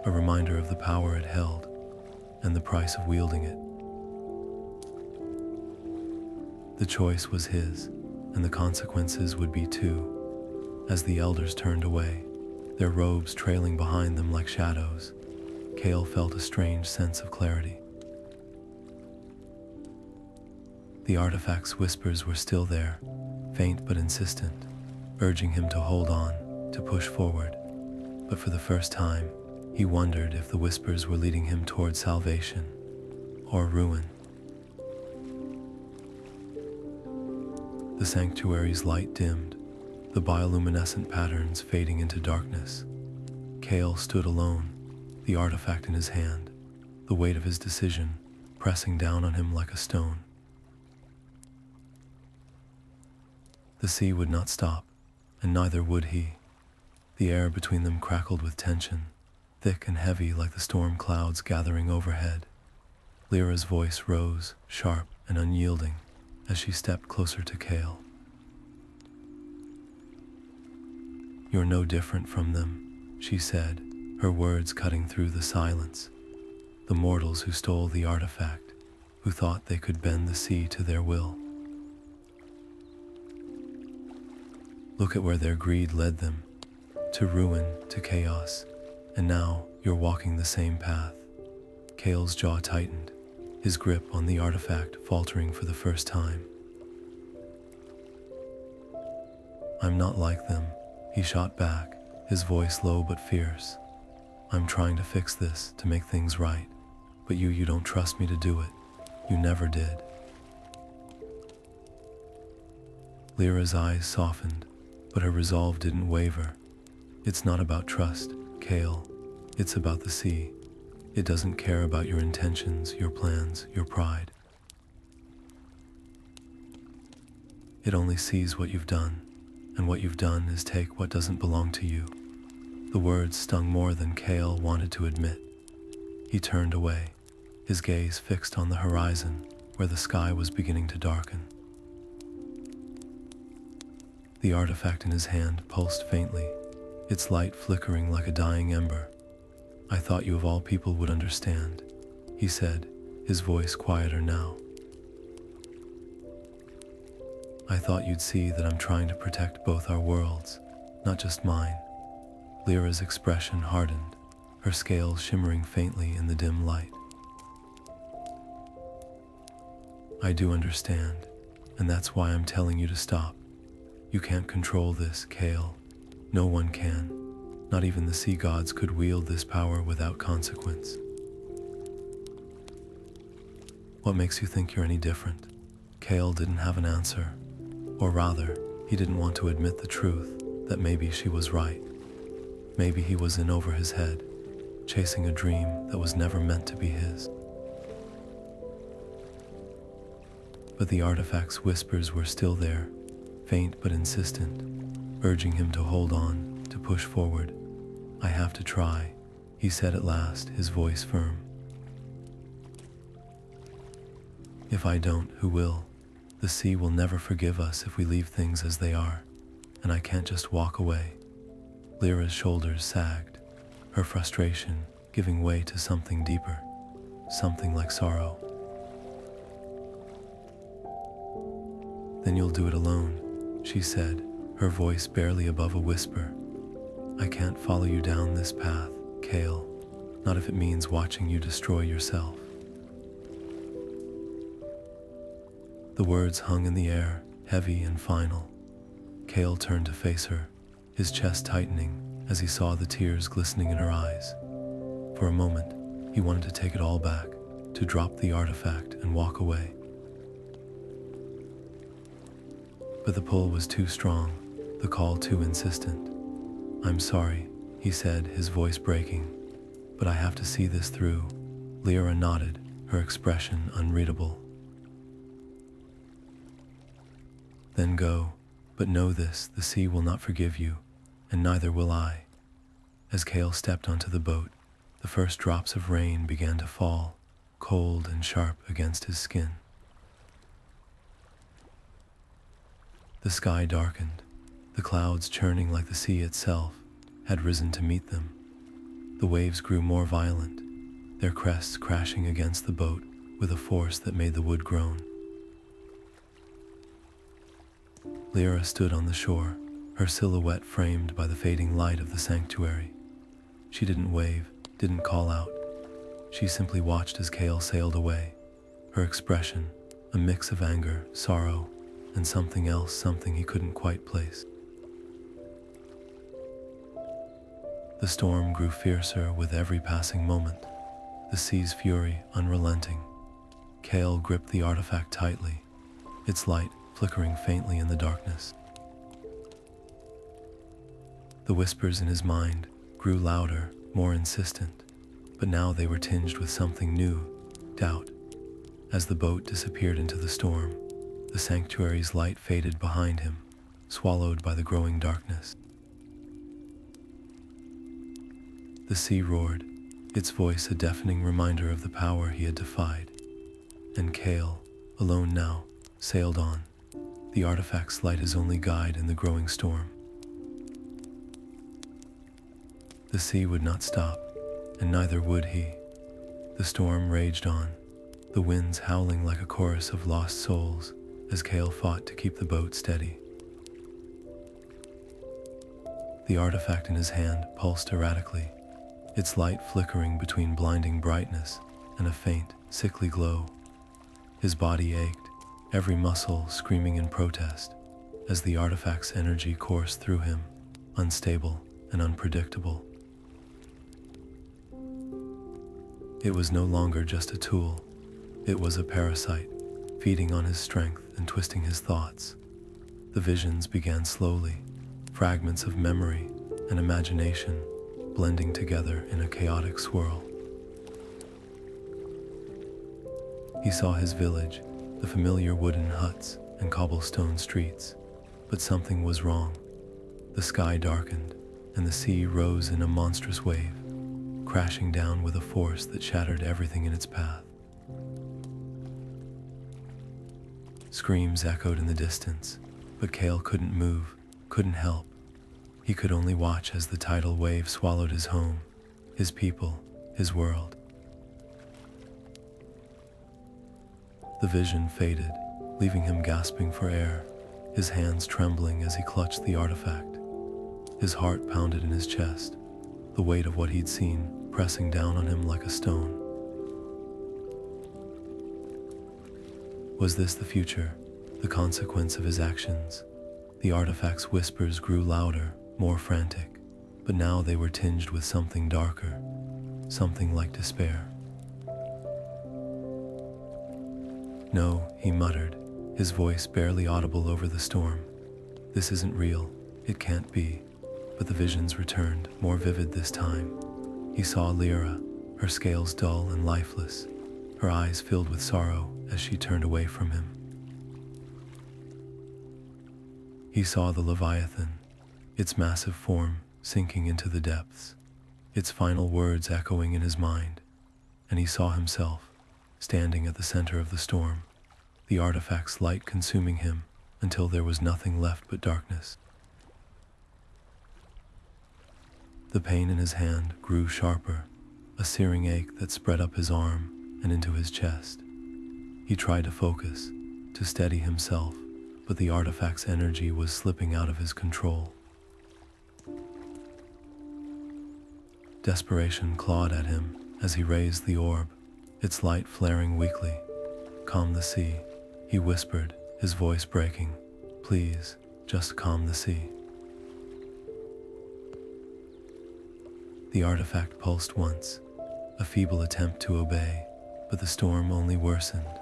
a reminder of the power it held and the price of wielding it. The choice was his, and the consequences would be too. As the elders turned away, their robes trailing behind them like shadows, Kael felt a strange sense of clarity. The artifact's whispers were still there, faint but insistent, urging him to hold on, to push forward. But for the first time, he wondered if the whispers were leading him toward salvation or ruin. The sanctuary's light dimmed, the bioluminescent patterns fading into darkness. Kael stood alone, the artifact in his hand, the weight of his decision pressing down on him like a stone. The sea would not stop, and neither would he. The air between them crackled with tension, thick and heavy like the storm clouds gathering overhead. Lyra's voice rose, sharp and unyielding, as she stepped closer to Kael. You're no different from them, she said, her words cutting through the silence. The mortals who stole the artifact, who thought they could bend the sea to their will. Look at where their greed led them, to ruin, to chaos, and now you're walking the same path. Kael's jaw tightened, his grip on the artifact faltering for the first time. I'm not like them, he shot back, his voice low but fierce. I'm trying to fix this, to make things right, but you don't trust me to do it. You never did. Lyra's eyes softened, but her resolve didn't waver. It's not about trust, Kael. It's about the sea. It doesn't care about your intentions, your plans, your pride. It only sees what you've done, and what you've done is take what doesn't belong to you. The words stung more than Kael wanted to admit. He turned away, his gaze fixed on the horizon where the sky was beginning to darken. The artifact in his hand pulsed faintly, its light flickering like a dying ember. I thought you of all people would understand, he said, his voice quieter now. I thought you'd see that I'm trying to protect both our worlds, not just mine. Lyra's expression hardened, her scales shimmering faintly in the dim light. I do understand, and that's why I'm telling you to stop. You can't control this, Kael. No one can. Not even the sea gods could wield this power without consequence. What makes you think you're any different? Kael didn't have an answer. Or rather, he didn't want to admit the truth, that maybe she was right. Maybe he was in over his head, chasing a dream that was never meant to be his. But the artifact's whispers were still there, faint but insistent, urging him to hold on, to push forward. I have to try, he said at last, his voice firm. If I don't, who will? The sea will never forgive us if we leave things as they are, and I can't just walk away. Lyra's shoulders sagged, her frustration giving way to something deeper, something like sorrow. Then you'll do it alone, she said, her voice barely above a whisper. I can't follow you down this path, Kael, not if it means watching you destroy yourself. The words hung in the air, heavy and final. Kael turned to face her, his chest tightening as he saw the tears glistening in her eyes. For a moment, he wanted to take it all back, to drop the artifact and walk away. But the pull was too strong, the call too insistent. I'm sorry, he said, his voice breaking, but I have to see this through. Lyra nodded, her expression unreadable. Then go, but know this, the sea will not forgive you, and neither will I. As Kael stepped onto the boat, the first drops of rain began to fall, cold and sharp against his skin. The sky darkened. The clouds, churning like the sea itself, had risen to meet them. The waves grew more violent, their crests crashing against the boat with a force that made the wood groan. Lyra stood on the shore, her silhouette framed by the fading light of the sanctuary. She didn't wave, didn't call out. She simply watched as Kael sailed away, her expression a mix of anger, sorrow, and something else, something he couldn't quite place. The storm grew fiercer with every passing moment, the sea's fury unrelenting. Kael gripped the artifact tightly, its light flickering faintly in the darkness. The whispers in his mind grew louder, more insistent, but now they were tinged with something new, doubt. As the boat disappeared into the storm, the sanctuary's light faded behind him, swallowed by the growing darkness. The sea roared, its voice a deafening reminder of the power he had defied. And Kael, alone now, sailed on, the artifact's light his only guide in the growing storm. The sea would not stop, and neither would he. The storm raged on, the winds howling like a chorus of lost souls as Kael fought to keep the boat steady. The artifact in his hand pulsed erratically, its light flickering between blinding brightness and a faint, sickly glow. His body ached, every muscle screaming in protest, as the artifact's energy coursed through him, unstable and unpredictable. It was no longer just a tool, it was a parasite, feeding on his strength and twisting his thoughts. The visions began slowly, fragments of memory and imagination blending together in a chaotic swirl. He saw his village, the familiar wooden huts and cobblestone streets, but something was wrong. The sky darkened, and the sea rose in a monstrous wave, crashing down with a force that shattered everything in its path. Screams echoed in the distance, but Kael couldn't move, couldn't help. He could only watch as the tidal wave swallowed his home, his people, his world. The vision faded, leaving him gasping for air. his hands trembling as he clutched the artifact. His heart pounded in his chest, the weight of what he'd seen pressing down on him like a stone. Was this the future, the consequence of his actions? The artifact's whispers grew louder, more frantic, but now they were tinged with something darker, something like despair. "No," he muttered, his voice barely audible over the storm. "This isn't real. It can't be." But the visions returned, more vivid this time. He saw Lyra, her scales dull and lifeless, her eyes filled with sorrow as she turned away from him. He saw the Leviathan, its massive form sinking into the depths, its final words echoing in his mind, and he saw himself, standing at the center of the storm, the artifact's light consuming him until there was nothing left but darkness. The pain in his hand grew sharper, a searing ache that spread up his arm and into his chest. He tried to focus, to steady himself, but the artifact's energy was slipping out of his control. Desperation clawed at him as he raised the orb, its light flaring weakly. "Calm the sea," he whispered, his voice breaking. "Please, just calm the sea." The artifact pulsed once, a feeble attempt to obey, but the storm only worsened.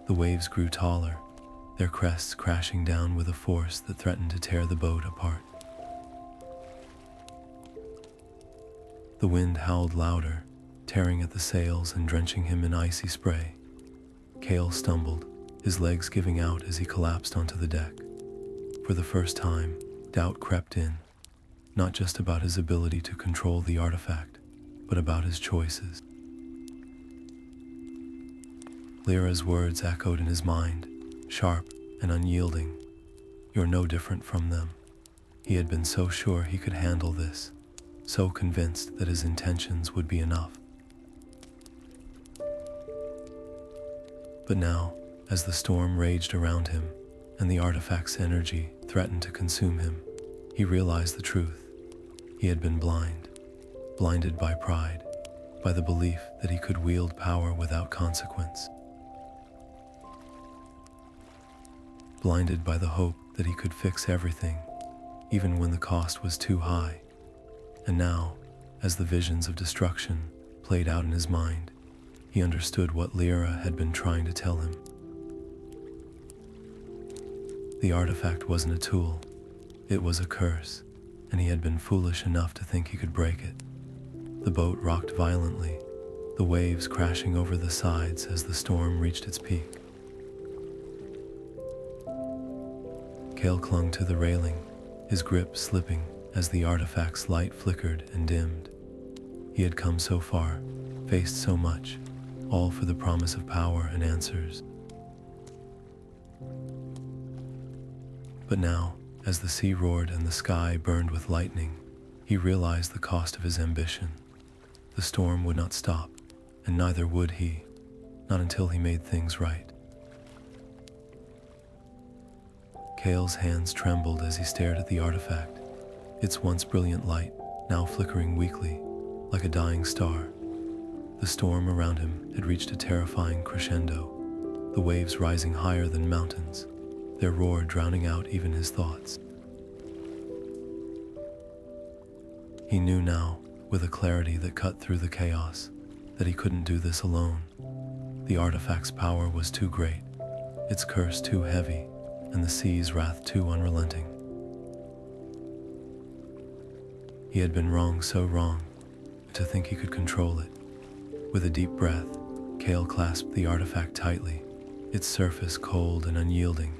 The waves grew taller, their crests crashing down with a force that threatened to tear the boat apart. The wind howled louder, tearing at the sails and drenching him in icy spray. Kael stumbled, his legs giving out as he collapsed onto the deck. For the first time, doubt crept in, not just about his ability to control the artifact, but about his choices. Lyra's words echoed in his mind, sharp and unyielding. "You're no different from them." He had been so sure he could handle this, so convinced that his intentions would be enough. But now, as the storm raged around him and the artifact's energy threatened to consume him, he realized the truth. He had been blinded by pride, by the belief that he could wield power without consequence. Blinded by the hope that he could fix everything, even when the cost was too high. And now, as the visions of destruction played out in his mind, he understood what Lyra had been trying to tell him. The artifact wasn't a tool, it was a curse, and he had been foolish enough to think he could break it. The boat rocked violently, the waves crashing over the sides as the storm reached its peak. Kael clung to the railing, his grip slipping as the artifact's light flickered and dimmed. He had come so far, faced so much, all for the promise of power and answers. But now, as the sea roared and the sky burned with lightning, he realized the cost of his ambition. The storm would not stop, and neither would he, not until he made things right. Kael's hands trembled as he stared at the artifact, its once brilliant light now flickering weakly, like a dying star. The storm around him had reached a terrifying crescendo, the waves rising higher than mountains, their roar drowning out even his thoughts. He knew now, with a clarity that cut through the chaos, that he couldn't do this alone. The artifact's power was too great, its curse too heavy, and the sea's wrath too unrelenting. He had been wrong, so wrong, to think he could control it. With a deep breath, Kael clasped the artifact tightly, its surface cold and unyielding.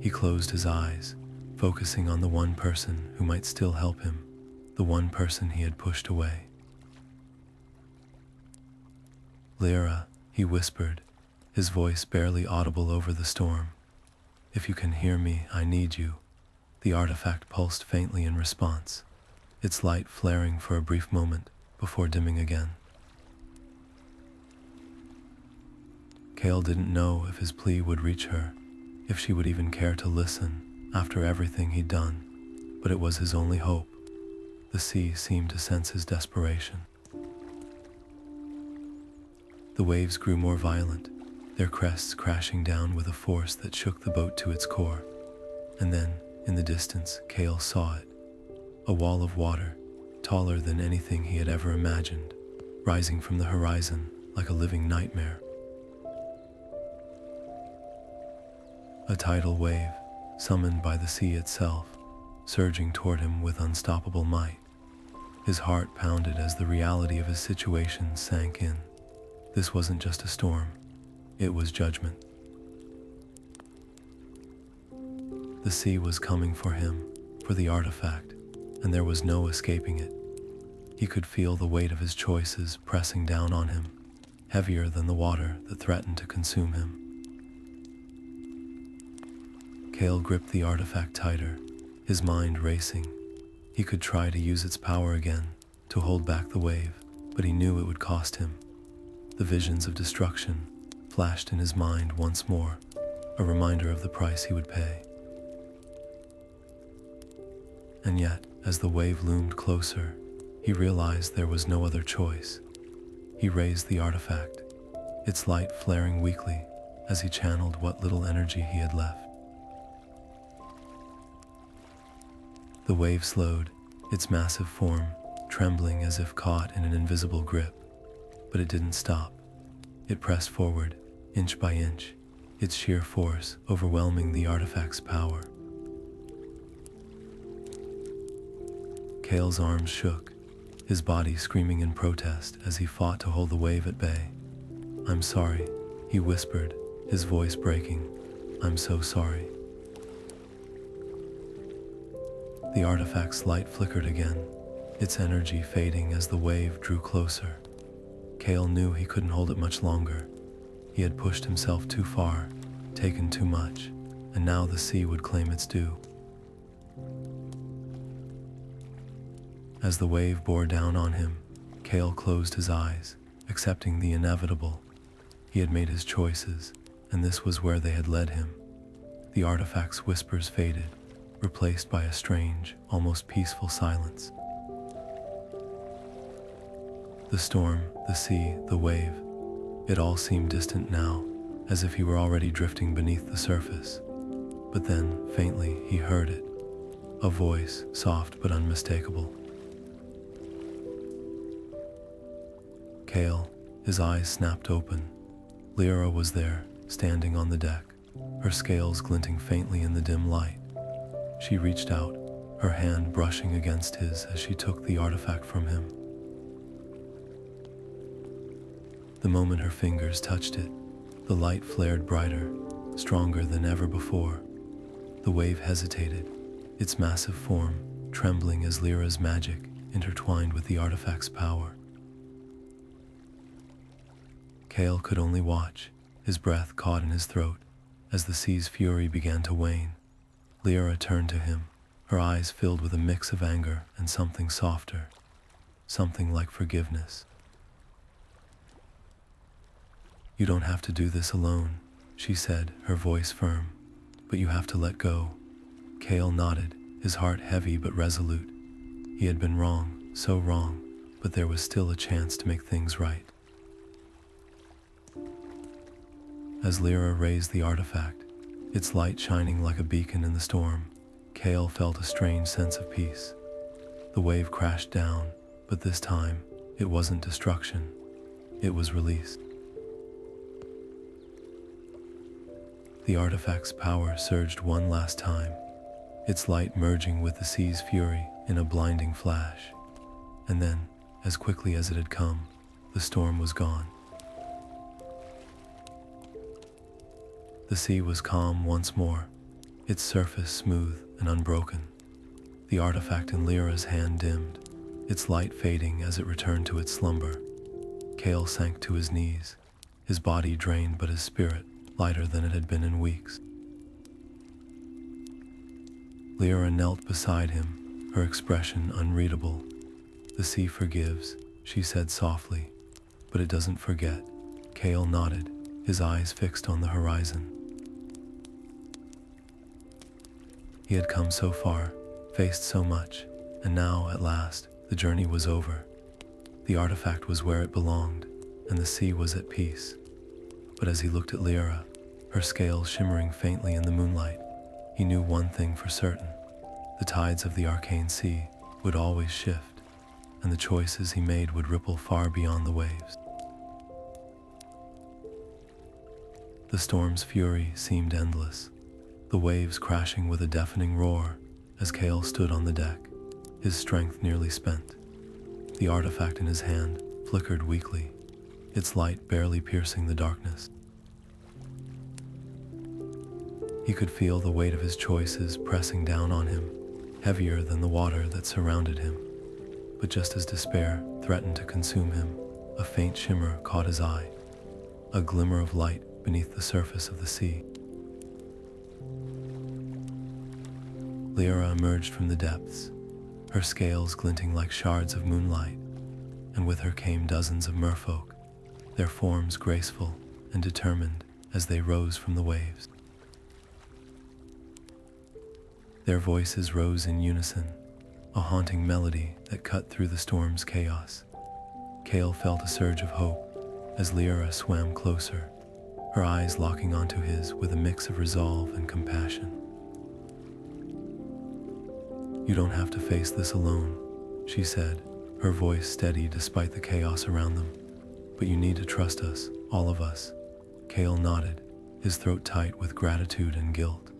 He closed his eyes, focusing on the one person who might still help him, the one person he had pushed away. "Lyra," he whispered, his voice barely audible over the storm. "If you can hear me, I need you." The artifact pulsed faintly in response, its light flaring for a brief moment before dimming again. Kael didn't know if his plea would reach her, if she would even care to listen, after everything he'd done, but it was his only hope. The sea seemed to sense his desperation. The waves grew more violent, their crests crashing down with a force that shook the boat to its core. And then, in the distance, Kael saw it. A wall of water, taller than anything he had ever imagined, rising from the horizon like a living nightmare. A tidal wave, summoned by the sea itself, surging toward him with unstoppable might. His heart pounded as the reality of his situation sank in. This wasn't just a storm, it was judgment. The sea was coming for him, for the artifact, and there was no escaping it. He could feel the weight of his choices pressing down on him, heavier than the water that threatened to consume him. Kael gripped the artifact tighter, his mind racing. He could try to use its power again, to hold back the wave, but he knew it would cost him. The visions of destruction flashed in his mind once more, a reminder of the price he would pay. And yet, as the wave loomed closer, he realized there was no other choice. He raised the artifact, its light flaring weakly as he channeled what little energy he had left. The wave slowed, its massive form trembling as if caught in an invisible grip. But it didn't stop. It pressed forward, inch by inch, its sheer force overwhelming the artifact's power. Kael's arms shook, his body screaming in protest as he fought to hold the wave at bay. "I'm sorry," he whispered, his voice breaking. "I'm so sorry." The artifact's light flickered again, its energy fading as the wave drew closer. Kael knew he couldn't hold it much longer. He had pushed himself too far, taken too much, and now the sea would claim its due. As the wave bore down on him, Kael closed his eyes, accepting the inevitable. He had made his choices, and this was where they had led him. The artifact's whispers faded, replaced by a strange, almost peaceful silence. The storm, the sea, the wave, it all seemed distant now, as if he were already drifting beneath the surface. But then, faintly, he heard it. A voice, soft but unmistakable. Kael, his eyes snapped open. Lyra was there, standing on the deck, her scales glinting faintly in the dim light. She reached out, her hand brushing against his as she took the artifact from him. The moment her fingers touched it, the light flared brighter, stronger than ever before. The wave hesitated, its massive form trembling as Lyra's magic intertwined with the artifact's power. Kael could only watch, his breath caught in his throat, as the sea's fury began to wane. Lyra turned to him, her eyes filled with a mix of anger and something softer, something like forgiveness. "You don't have to do this alone," she said, her voice firm, "but you have to let go." Kael nodded, his heart heavy but resolute. He had been wrong, so wrong, but there was still a chance to make things right. As Lyra raised the artifact, its light shining like a beacon in the storm, Kael felt a strange sense of peace. The wave crashed down, but this time, it wasn't destruction. It was release. The artifact's power surged one last time, its light merging with the sea's fury in a blinding flash. And then, as quickly as it had come, the storm was gone. The sea was calm once more, its surface smooth and unbroken. The artifact in Lyra's hand dimmed, its light fading as it returned to its slumber. Kael sank to his knees, his body drained but his spirit lighter than it had been in weeks. Lyra knelt beside him, her expression unreadable. "The sea forgives," she said softly, "but it doesn't forget." Kael nodded, his eyes fixed on the horizon. He had come so far, faced so much, and now, at last, the journey was over. The artifact was where it belonged, and the sea was at peace. But as he looked at Lyra, her scales shimmering faintly in the moonlight, he knew one thing for certain. The tides of the Arcane Sea would always shift, and the choices he made would ripple far beyond the waves. The storm's fury seemed endless, the waves crashing with a deafening roar as Kael stood on the deck, his strength nearly spent. The artifact in his hand flickered weakly, its light barely piercing the darkness. He could feel the weight of his choices pressing down on him, heavier than the water that surrounded him. But just as despair threatened to consume him, a faint shimmer caught his eye, a glimmer of light beneath the surface of the sea. Lyra emerged from the depths, her scales glinting like shards of moonlight, and with her came dozens of merfolk, their forms graceful and determined as they rose from the waves. Their voices rose in unison, a haunting melody that cut through the storm's chaos. Kael felt a surge of hope as Lyra swam closer, her eyes locking onto his with a mix of resolve and compassion. "You don't have to face this alone," she said, her voice steady despite the chaos around them. "But you need to trust us, all of us." Kael nodded, his throat tight with gratitude and guilt.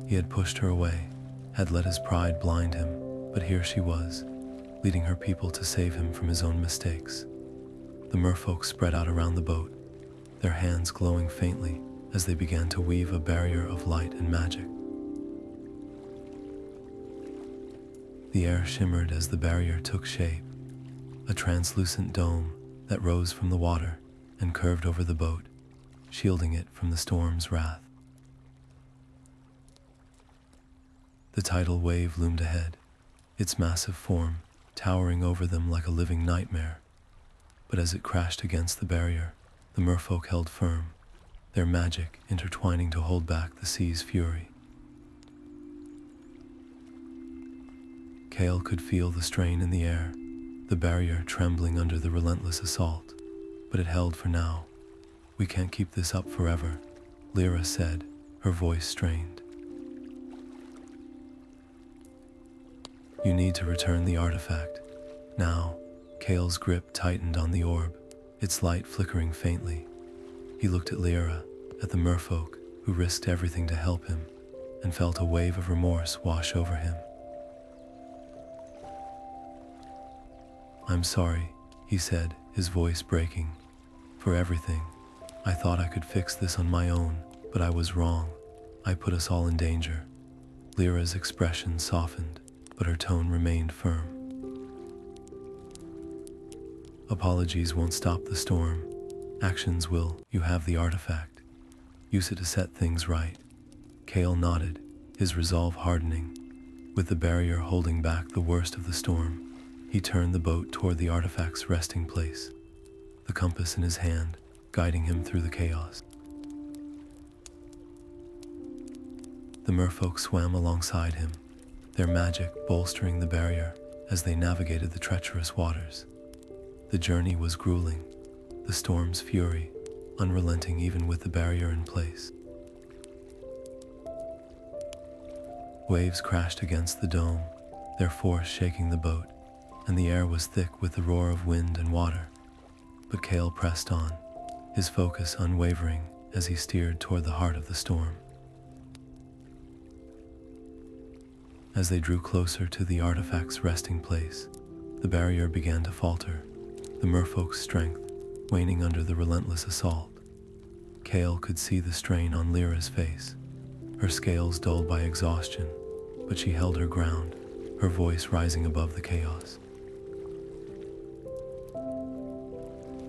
He had pushed her away, had let his pride blind him, but here she was, leading her people to save him from his own mistakes. The merfolk spread out around the boat, their hands glowing faintly as they began to weave a barrier of light and magic. The air shimmered as the barrier took shape, a translucent dome that rose from the water and curved over the boat, shielding it from the storm's wrath. The tidal wave loomed ahead, its massive form towering over them like a living nightmare. But as it crashed against the barrier, the merfolk held firm, their magic intertwining to hold back the sea's fury. Kael could feel the strain in the air, the barrier trembling under the relentless assault, but it held for now. "We can't keep this up forever," Lyra said, her voice strained. "You need to return the artifact. Now." Kael's grip tightened on the orb, its light flickering faintly. He looked at Lyra, at the merfolk who risked everything to help him, and felt a wave of remorse wash over him. "I'm sorry," he said, his voice breaking, "for everything. I thought I could fix this on my own, but I was wrong. I put us all in danger." Lyra's expression softened, but her tone remained firm. "Apologies won't stop the storm. Actions will. You have the artifact. Use it to set things right." Kael nodded, his resolve hardening. With the barrier holding back the worst of the storm, he turned the boat toward the artifact's resting place, the compass in his hand, guiding him through the chaos. The merfolk swam alongside him, their magic bolstering the barrier as they navigated the treacherous waters. The journey was grueling, the storm's fury unrelenting even with the barrier in place. Waves crashed against the dome, their force shaking the boat, and the air was thick with the roar of wind and water. But Kael pressed on, his focus unwavering as he steered toward the heart of the storm. As they drew closer to the artifact's resting place, the barrier began to falter, the merfolk's strength waning under the relentless assault. Kael could see the strain on Lyra's face, her scales dulled by exhaustion, but she held her ground, her voice rising above the chaos.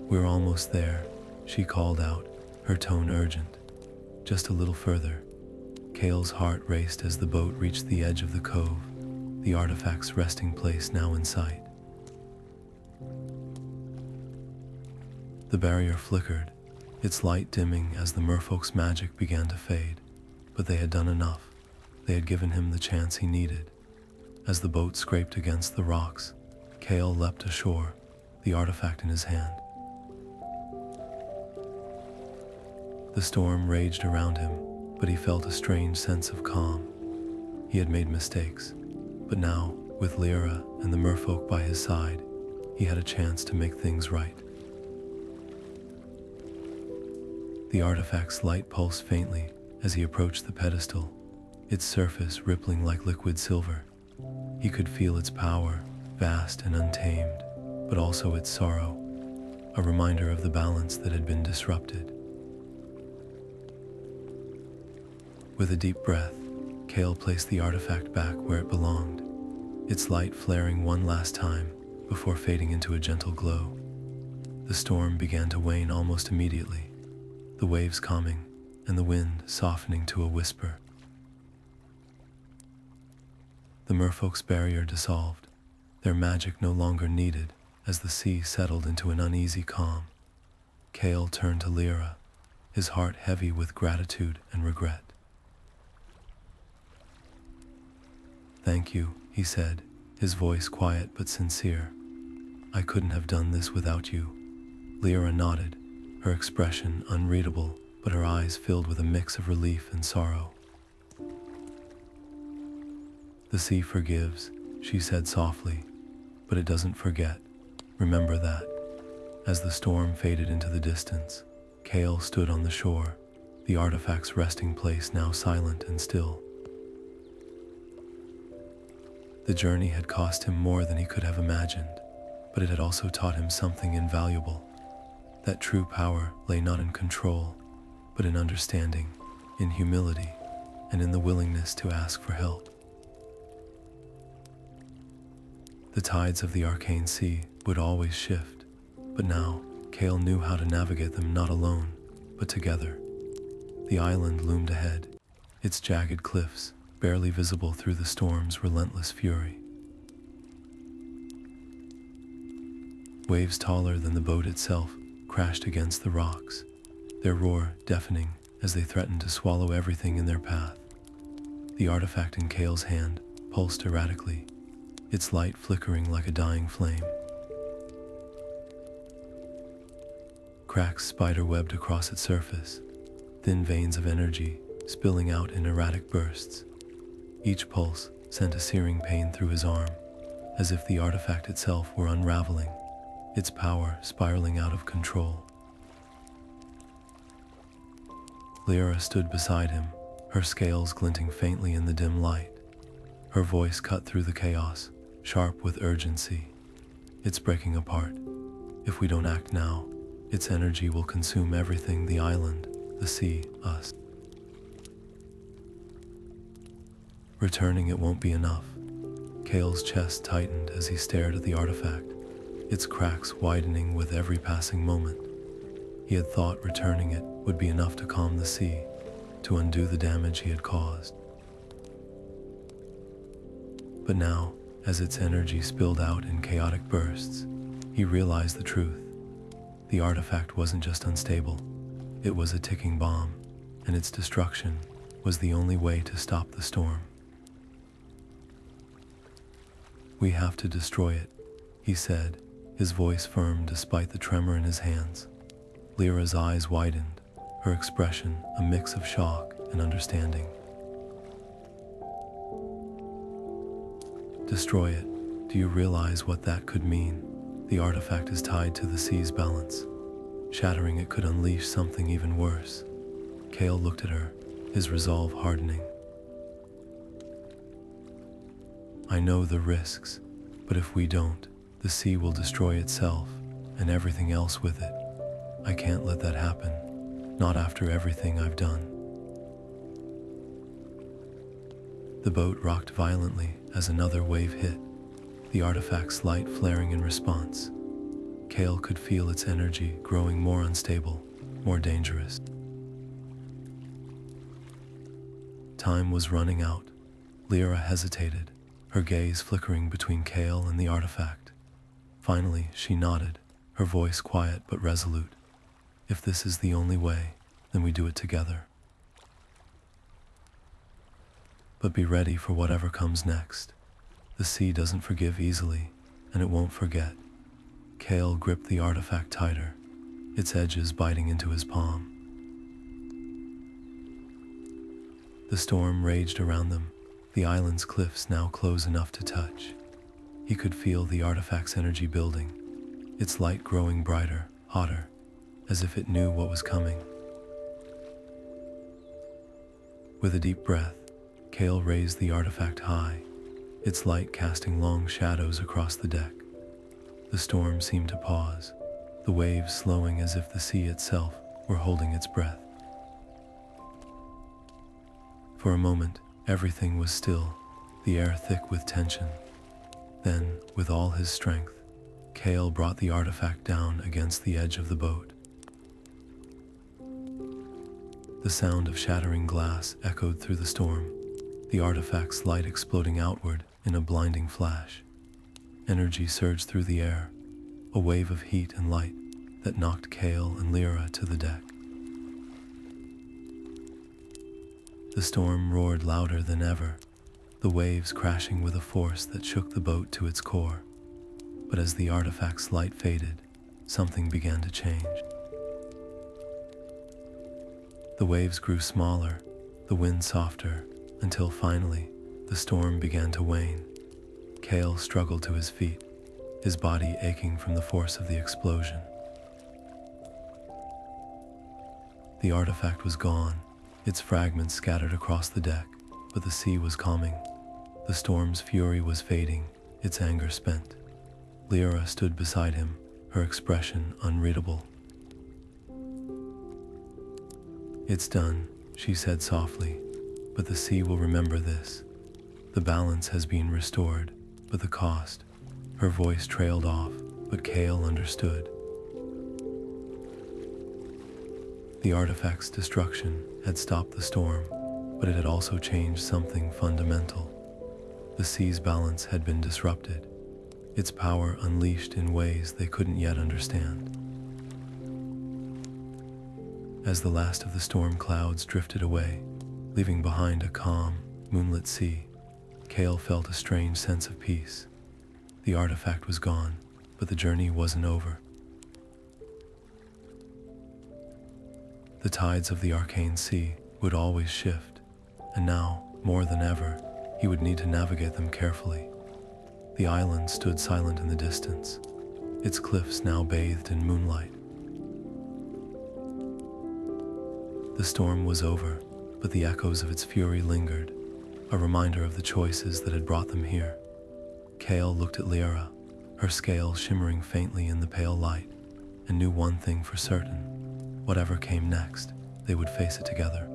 "We're almost there," she called out, her tone urgent. "Just a little further." Kael's heart raced as the boat reached the edge of the cove, the artifact's resting place now in sight. The barrier flickered, its light dimming as the merfolk's magic began to fade. but they had done enough. They had given him the chance he needed. As the boat scraped against the rocks, Kael leapt ashore, the artifact in his hand. The storm raged around him, but he felt a strange sense of calm. He had made mistakes, but now, with Lyra and the merfolk by his side, he had a chance to make things right. The artifact's light pulsed faintly as he approached the pedestal, its surface rippling like liquid silver. He could feel its power, vast and untamed, but also its sorrow, a reminder of the balance that had been disrupted. With a deep breath, Kael placed the artifact back where it belonged, its light flaring one last time before fading into a gentle glow. The storm began to wane almost immediately, the waves calming and the wind softening to a whisper. The merfolk's barrier dissolved, their magic no longer needed as the sea settled into an uneasy calm. Kael turned to Lyra, his heart heavy with gratitude and regret. "Thank you," he said, his voice quiet but sincere. "I couldn't have done this without you." Lyra nodded, her expression unreadable, but her eyes filled with a mix of relief and sorrow. "The sea forgives," she said softly, "but it doesn't forget. Remember that." As the storm faded into the distance, Kael stood on the shore, the artifact's resting place now silent and still. The journey had cost him more than he could have imagined, but it had also taught him something invaluable. That true power lay not in control, but in understanding, in humility, and in the willingness to ask for help. The tides of the Arcane Sea would always shift, but now Kael knew how to navigate them not alone, but together. The island loomed ahead, its jagged cliffs barely visible through the storm's relentless fury. Waves taller than the boat itself crashed against the rocks, their roar deafening as they threatened to swallow everything in their path. The artifact in Kael's hand pulsed erratically, its light flickering like a dying flame. Cracks spider-webbed across its surface, thin veins of energy spilling out in erratic bursts. Each pulse sent a searing pain through his arm, as if the artifact itself were unraveling, its power spiraling out of control. Lyra stood beside him, her scales glinting faintly in the dim light. Her voice cut through the chaos, sharp with urgency. "It's breaking apart. If we don't act now, its energy will consume everything: the island, the sea, us. Returning it won't be enough." Kael's chest tightened as he stared at the artifact, its cracks widening with every passing moment. He had thought returning it would be enough to calm the sea, to undo the damage he had caused. But now, as its energy spilled out in chaotic bursts, he realized the truth. The artifact wasn't just unstable, it was a ticking bomb, and its destruction was the only way to stop the storm. "We have to destroy it," he said, his voice firm despite the tremor in his hands. Lyra's eyes widened, her expression a mix of shock and understanding. "Destroy it? Do you realize what that could mean? The artifact is tied to the sea's balance. Shattering it could unleash something even worse." Kael looked at her, his resolve hardening. "I know the risks, but if we don't, the sea will destroy itself and everything else with it. I can't let that happen, not after everything I've done." The boat rocked violently as another wave hit, the artifact's light flaring in response. Kael could feel its energy growing more unstable, more dangerous. Time was running out. Lyra hesitated, her gaze flickering between Kael and the artifact. Finally, she nodded, her voice quiet but resolute. "If this is the only way, then we do it together." but be ready for whatever comes next. The sea doesn't forgive easily, and it won't forget. Kael gripped the artifact tighter, its edges biting into his palm. The storm raged around them, the island's cliffs now close enough to touch. He could feel the artifact's energy building, its light growing brighter, hotter, as if it knew what was coming. With a deep breath, Kael raised the artifact high, its light casting long shadows across the deck. The storm seemed to pause, the waves slowing as if the sea itself were holding its breath. For a moment, everything was still, the air thick with tension. Then, with all his strength, Kael brought the artifact down against the edge of the boat. The sound of shattering glass echoed through the storm, the artifact's light exploding outward in a blinding flash. Energy surged through the air, a wave of heat and light that knocked Kael and Lyra to the deck. The storm roared louder than ever, the waves crashing with a force that shook the boat to its core. But as the artifact's light faded, something began to change. The waves grew smaller, the wind softer, until finally, the storm began to wane. Kael struggled to his feet, his body aching from the force of the explosion. The artifact was gone, its fragments scattered across the deck, but the sea was calming. The storm's fury was fading, its anger spent. Lyra stood beside him, her expression unreadable. "It's done," she said softly, "but the sea will remember this. The balance has been restored, but the cost." Her voice trailed off, but Kael understood. The artifact's destruction had stopped the storm, but it had also changed something fundamental. The sea's balance had been disrupted, its power unleashed in ways they couldn't yet understand. As the last of the storm clouds drifted away, leaving behind a calm, moonlit sea, Kael felt a strange sense of peace. The artifact was gone, but the journey wasn't over. The tides of the Arcane Sea would always shift, and now, more than ever, he would need to navigate them carefully. The island stood silent in the distance, its cliffs now bathed in moonlight. The storm was over, but the echoes of its fury lingered, a reminder of the choices that had brought them here. Kael looked at Lyra, her scales shimmering faintly in the pale light, and knew one thing for certain. Whatever came next, they would face it together.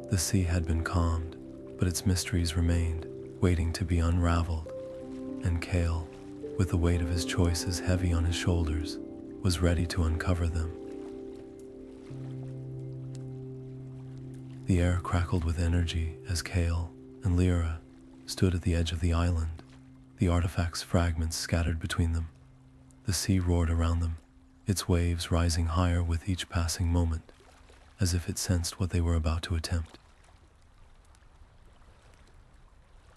The sea had been calmed, but its mysteries remained, waiting to be unraveled. And Kael, with the weight of his choices heavy on his shoulders, was ready to uncover them. The air crackled with energy as Kael and Lyra stood at the edge of the island, the artifact's fragments scattered between them. The sea roared around them, its waves rising higher with each passing moment, as if it sensed what they were about to attempt.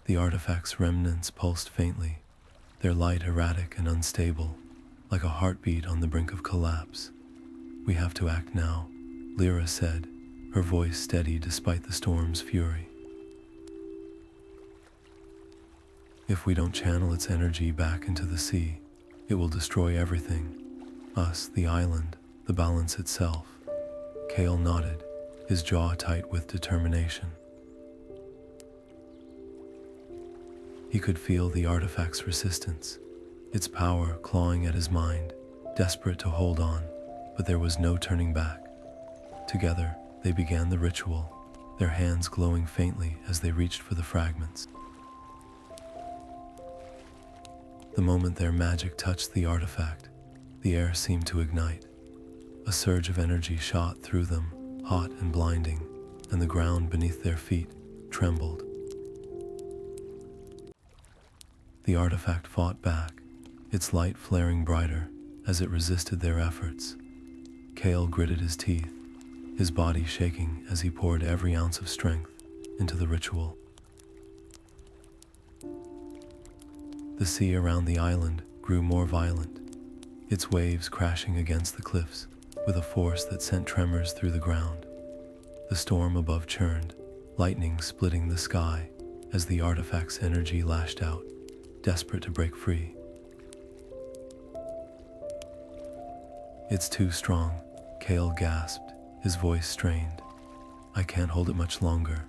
The artifact's remnants pulsed faintly, their light erratic and unstable, like a heartbeat on the brink of collapse. "We have to act now," Lyra said, her voice steady despite the storm's fury. "If we don't channel its energy back into the sea, it will destroy everything. Us, the island, the balance itself." Kael nodded, his jaw tight with determination. He could feel the artifact's resistance, its power clawing at his mind, desperate to hold on, but there was no turning back. Together, they began the ritual, their hands glowing faintly as they reached for the fragments. The moment their magic touched the artifact, the air seemed to ignite. A surge of energy shot through them, hot and blinding, and the ground beneath their feet trembled. The artifact fought back, its light flaring brighter as it resisted their efforts. Kael gritted his teeth, his body shaking as he poured every ounce of strength into the ritual. The sea around the island grew more violent, its waves crashing against the cliffs with a force that sent tremors through the ground. The storm above churned, lightning splitting the sky as the artifact's energy lashed out, desperate to break free. "It's too strong," Kael gasped, his voice strained. "I can't hold it much longer."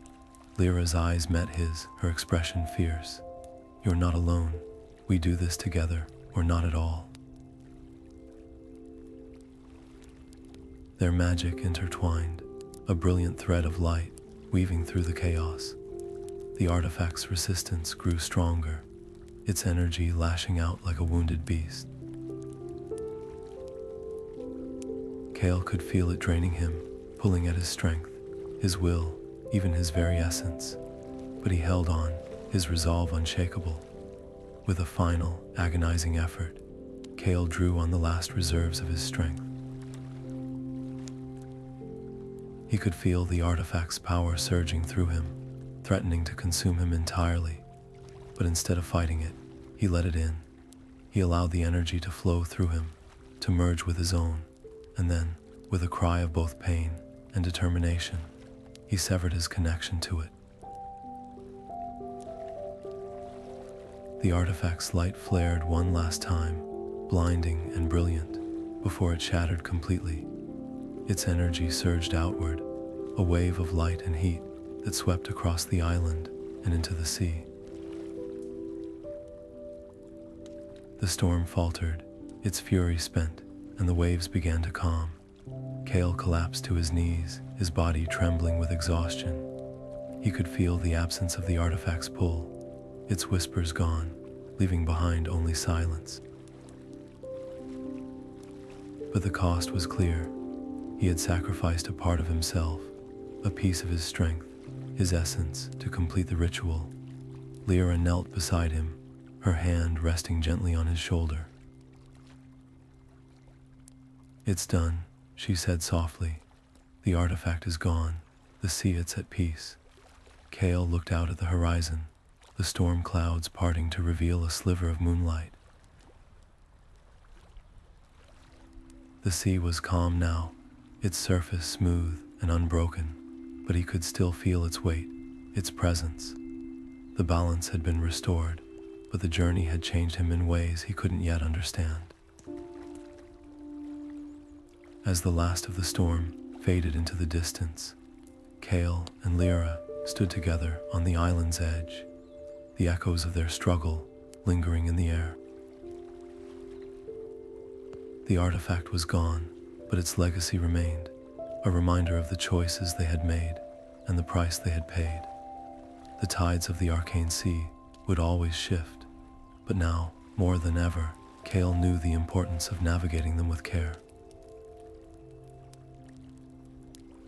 Lyra's eyes met his, her expression fierce. "You're not alone. We do this together, or not at all." Their magic intertwined, a brilliant thread of light weaving through the chaos. The artifact's resistance grew stronger, its energy lashing out like a wounded beast. Kael could feel it draining him, pulling at his strength, his will, even his very essence. But he held on, his resolve unshakable. With a final, agonizing effort, Kael drew on the last reserves of his strength. He could feel the artifact's power surging through him, threatening to consume him entirely. But instead of fighting it, he let it in. He allowed the energy to flow through him, to merge with his own, and then, with a cry of both pain and determination, he severed his connection to it. The artifact's light flared one last time, blinding and brilliant, before it shattered completely. Its energy surged outward, a wave of light and heat that swept across the island and into the sea. The storm faltered, its fury spent, and the waves began to calm. Kael collapsed to his knees, his body trembling with exhaustion. He could feel the absence of the artifact's pull, its whispers gone, leaving behind only silence. But the cost was clear. He had sacrificed a part of himself, a piece of his strength, his essence, to complete the ritual. Lyra knelt beside him, her hand resting gently on his shoulder. "It's done," she said softly. "The artifact is gone, the sea it's at peace." Kael looked out at the horizon, the storm clouds parting to reveal a sliver of moonlight. The sea was calm now, its surface smooth and unbroken, but he could still feel its weight, its presence. The balance had been restored, but the journey had changed him in ways he couldn't yet understand. As the last of the storm faded into the distance, Kael and Lyra stood together on the island's edge, the echoes of their struggle lingering in the air. The artifact was gone, but its legacy remained, a reminder of the choices they had made and the price they had paid. The tides of the Arcane Sea would always shift, but now, more than ever, Kael knew the importance of navigating them with care.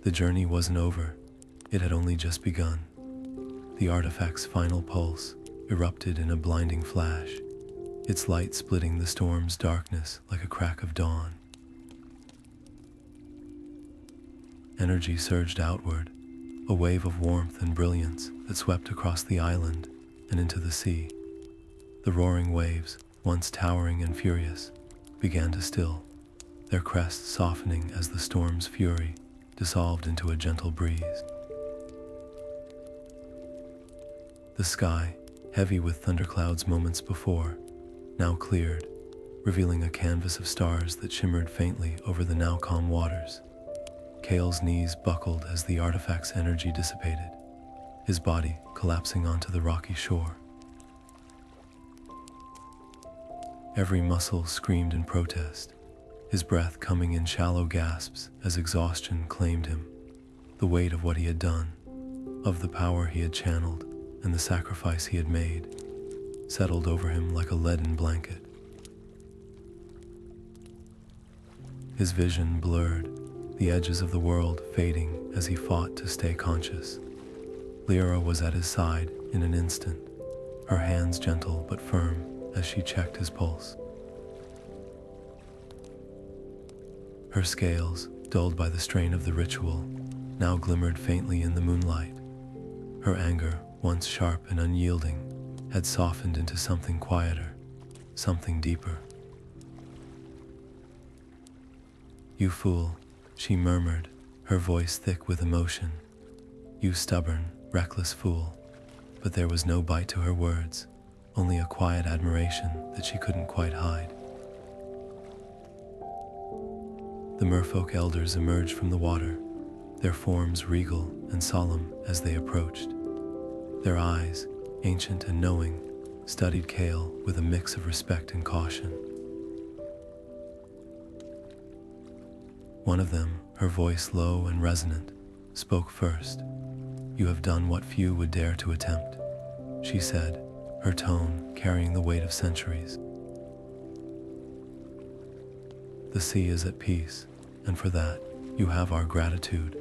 The journey wasn't over, it had only just begun. The artifact's final pulse erupted in a blinding flash, its light splitting the storm's darkness like a crack of dawn. Energy surged outward, a wave of warmth and brilliance that swept across the island and into the sea. The roaring waves, once towering and furious, began to still, their crests softening as the storm's fury dissolved into a gentle breeze. The sky, heavy with thunderclouds moments before, now cleared, revealing a canvas of stars that shimmered faintly over the now calm waters. Kael's knees buckled as the artifact's energy dissipated, his body collapsing onto the rocky shore. Every muscle screamed in protest, his breath coming in shallow gasps as exhaustion claimed him. The weight of what he had done, of the power he had channeled, and the sacrifice he had made, settled over him like a leaden blanket. His vision blurred, the edges of the world fading as he fought to stay conscious. Lyra was at his side in an instant, her hands gentle but firm as she checked his pulse. Her scales, dulled by the strain of the ritual, now glimmered faintly in the moonlight. Her anger, once sharp and unyielding, had softened into something quieter, something deeper. "You fool," she murmured, her voice thick with emotion. "You stubborn, reckless fool." But there was no bite to her words, only a quiet admiration that she couldn't quite hide. The merfolk elders emerged from the water, their forms regal and solemn as they approached. Their eyes, ancient and knowing, studied Kael with a mix of respect and caution. One of them, her voice low and resonant, spoke first. "You have done what few would dare to attempt," she said, her tone carrying the weight of centuries. "The sea is at peace, and for that, you have our gratitude.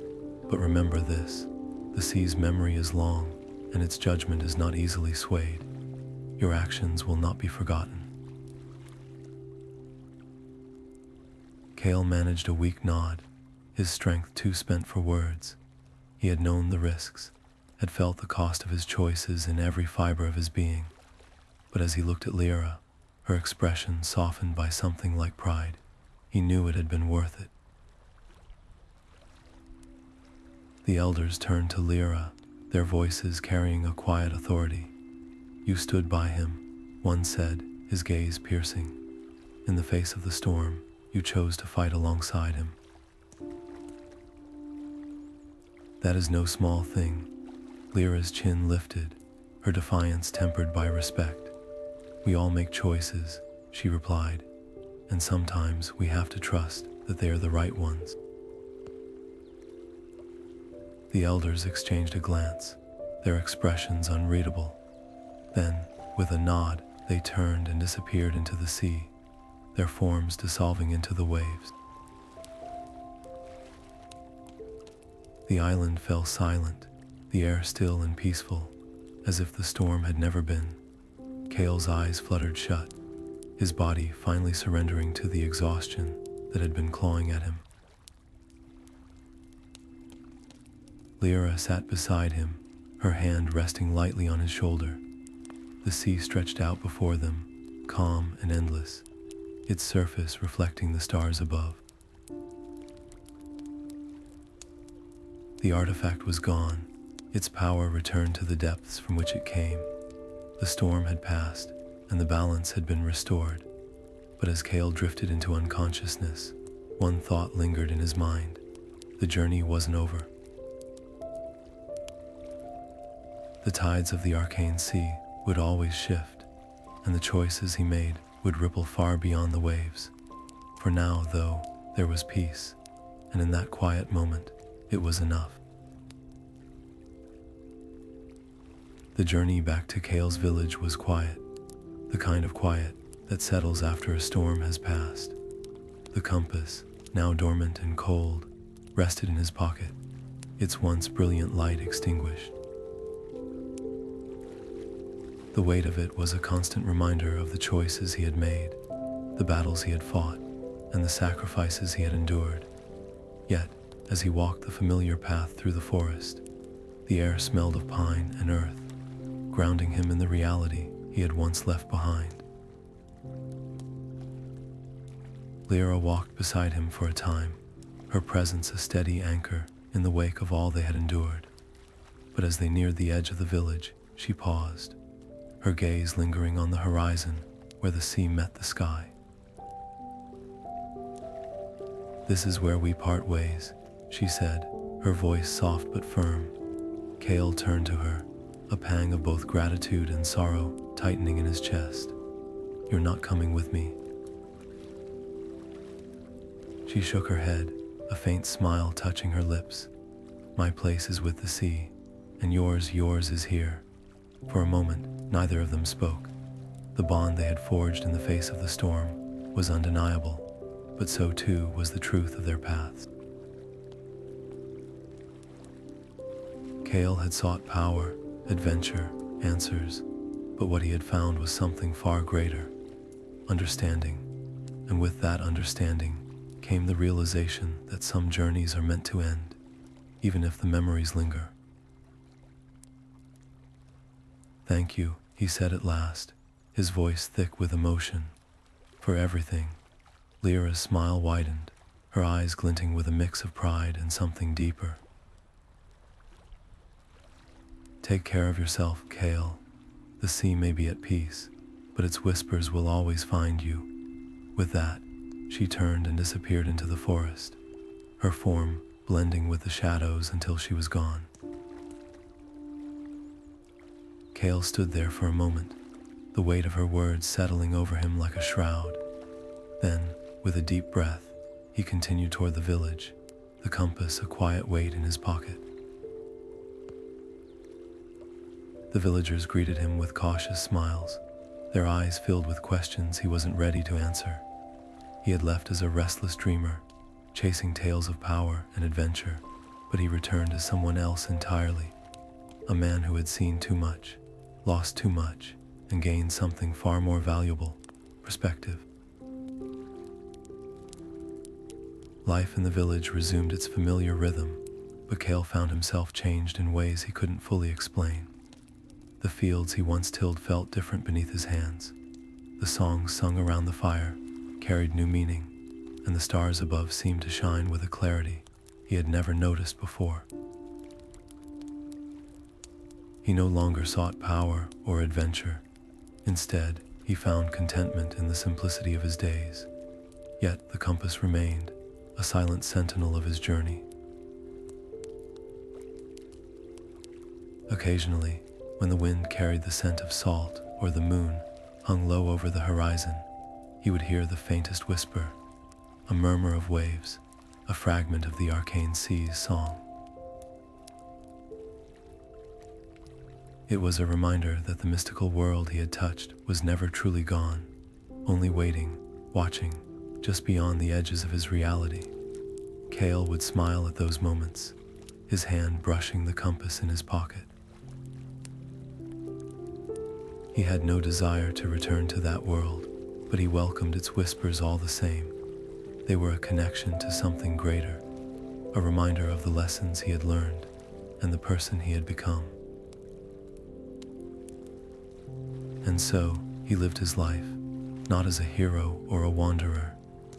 But remember this, the sea's memory is long, and its judgment is not easily swayed. Your actions will not be forgotten." Kael managed a weak nod, his strength too spent for words. He had known the risks, had felt the cost of his choices in every fiber of his being. But as he looked at Lyra, her expression softened by something like pride. He knew it had been worth it. The elders turned to Lyra, their voices carrying a quiet authority. "You stood by him," one said, his gaze piercing. "In the face of the storm, you chose to fight alongside him. That is no small thing." Lyra's chin lifted, her defiance tempered by respect. "We all make choices," she replied, "and sometimes we have to trust that they are the right ones." The elders exchanged a glance, their expressions unreadable. Then, with a nod, they turned and disappeared into the sea, their forms dissolving into the waves. The island fell silent, the air still and peaceful, as if the storm had never been. Kael's eyes fluttered shut, his body finally surrendering to the exhaustion that had been clawing at him. Lyra sat beside him, her hand resting lightly on his shoulder. The sea stretched out before them, calm and endless, its surface reflecting the stars above. The artifact was gone, its power returned to the depths from which it came. The storm had passed, and the balance had been restored. But as Kael drifted into unconsciousness, one thought lingered in his mind. The journey wasn't over. The tides of the Arcane Sea would always shift, and the choices he made would ripple far beyond the waves. For now, though, there was peace, and in that quiet moment, it was enough. The journey back to Kael's village was quiet, the kind of quiet that settles after a storm has passed. The compass, now dormant and cold, rested in his pocket, its once brilliant light extinguished. The weight of it was a constant reminder of the choices he had made, the battles he had fought, and the sacrifices he had endured. Yet, as he walked the familiar path through the forest, the air smelled of pine and earth, grounding him in the reality he had once left behind. Lyra walked beside him for a time, her presence a steady anchor in the wake of all they had endured. But as they neared the edge of the village, she paused, her gaze lingering on the horizon where the sea met the sky. "This is where we part ways," she said, her voice soft but firm. Kael turned to her, a pang of both gratitude and sorrow tightening in his chest. "You're not coming with me." She shook her head, a faint smile touching her lips. "My place is with the sea, and yours is here." For a moment, neither of them spoke. The bond they had forged in the face of the storm was undeniable, but so too was the truth of their paths. Kael had sought power, adventure, answers, but what he had found was something far greater, understanding. And with that understanding came the realization that some journeys are meant to end, even if the memories linger. "Thank you," he said at last, his voice thick with emotion. "For everything." Lyra's smile widened, her eyes glinting with a mix of pride and something deeper. "Take care of yourself, Kael. The sea may be at peace, but its whispers will always find you." With that, she turned and disappeared into the forest, her form blending with the shadows until she was gone. Kael stood there for a moment, the weight of her words settling over him like a shroud. Then, with a deep breath, he continued toward the village, the compass a quiet weight in his pocket. The villagers greeted him with cautious smiles, their eyes filled with questions he wasn't ready to answer. He had left as a restless dreamer, chasing tales of power and adventure, but he returned as someone else entirely, a man who had seen too much, lost too much, and gained something far more valuable: perspective. Life in the village resumed its familiar rhythm, but Kael found himself changed in ways he couldn't fully explain. The fields he once tilled felt different beneath his hands. The songs sung around the fire carried new meaning, and the stars above seemed to shine with a clarity he had never noticed before. He no longer sought power or adventure. Instead, he found contentment in the simplicity of his days. Yet the compass remained, a silent sentinel of his journey. Occasionally, when the wind carried the scent of salt or the moon hung low over the horizon, he would hear the faintest whisper, a murmur of waves, a fragment of the Arcane Sea's song. It was a reminder that the mystical world he had touched was never truly gone, only waiting, watching, just beyond the edges of his reality. Kael would smile at those moments, his hand brushing the compass in his pocket. He had no desire to return to that world, but he welcomed its whispers all the same. They were a connection to something greater, a reminder of the lessons he had learned and the person he had become. And so, he lived his life, not as a hero or a wanderer,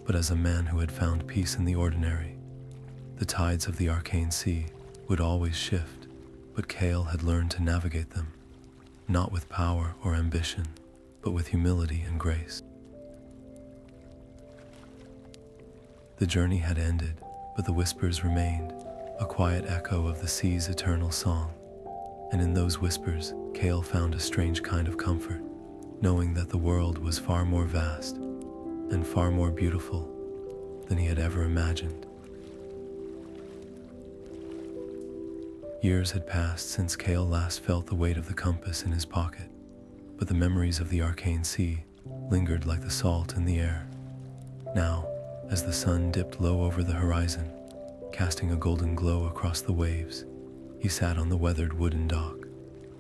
but as a man who had found peace in the ordinary. The tides of the Arcane Sea would always shift, but Kael had learned to navigate them, not with power or ambition, but with humility and grace. The journey had ended, but the whispers remained, a quiet echo of the sea's eternal song. And in those whispers, Kael found a strange kind of comfort, knowing that the world was far more vast and far more beautiful than he had ever imagined. Years had passed since Kael last felt the weight of the compass in his pocket, but the memories of the Arcane Sea lingered like the salt in the air. Now, as the sun dipped low over the horizon, casting a golden glow across the waves, he sat on the weathered wooden dock,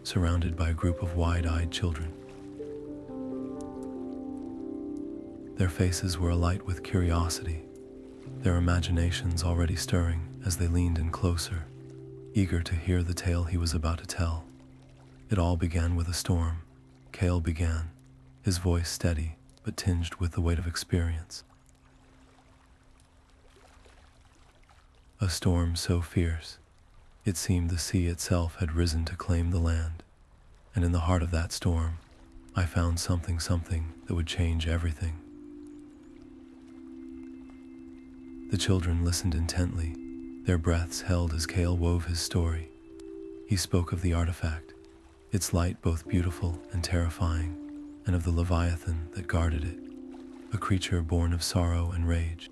surrounded by a group of wide-eyed children. Their faces were alight with curiosity, their imaginations already stirring as they leaned in closer, eager to hear the tale he was about to tell. It all began with a storm. Kael began, his voice steady but tinged with the weight of experience. A storm so fierce, it seemed the sea itself had risen to claim the land. And in the heart of that storm, I found something that would change everything. The children listened intently, their breaths held as Kael wove his story. He spoke of the artifact, its light both beautiful and terrifying, and of the Leviathan that guarded it, a creature born of sorrow and rage.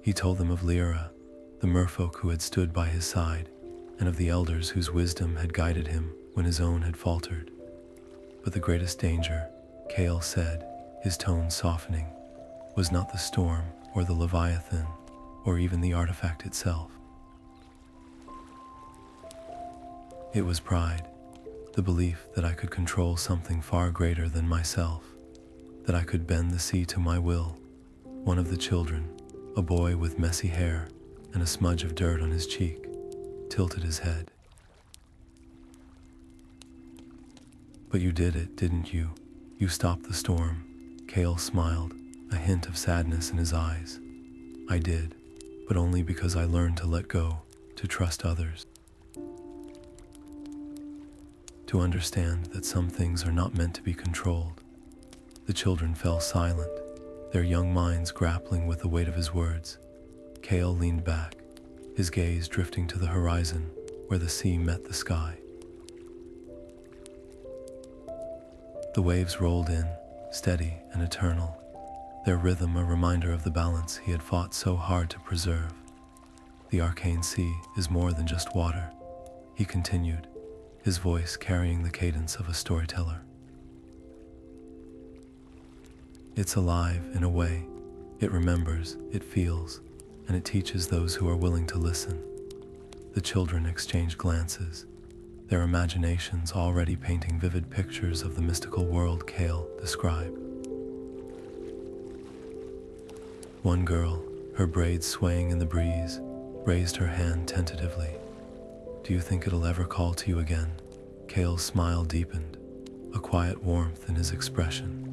He told them of Lyra, the merfolk who had stood by his side, and of the elders whose wisdom had guided him when his own had faltered. But the greatest danger, Kael said, his tone softening, was not the storm or the Leviathan or even the artifact itself. It was pride, the belief that I could control something far greater than myself, that I could bend the sea to my will. One of the children, a boy with messy hair and a smudge of dirt on his cheek, tilted his head. "But you did it, didn't you? You stopped the storm." Kael smiled, a hint of sadness in his eyes. "I did, but only because I learned to let go, to trust others. To understand that some things are not meant to be controlled." The children fell silent, their young minds grappling with the weight of his words. Kael leaned back, his gaze drifting to the horizon where the sea met the sky. The waves rolled in, steady and eternal, their rhythm a reminder of the balance he had fought so hard to preserve. "The Arcane Sea is more than just water," he continued, his voice carrying the cadence of a storyteller. "It's alive in a way. It remembers, it feels, and it teaches those who are willing to listen." The children exchanged glances, their imaginations already painting vivid pictures of the mystical world Kael described. One girl, her braids swaying in the breeze, raised her hand tentatively. "Do you think it'll ever call to you again?" Kael's smile deepened, a quiet warmth in his expression.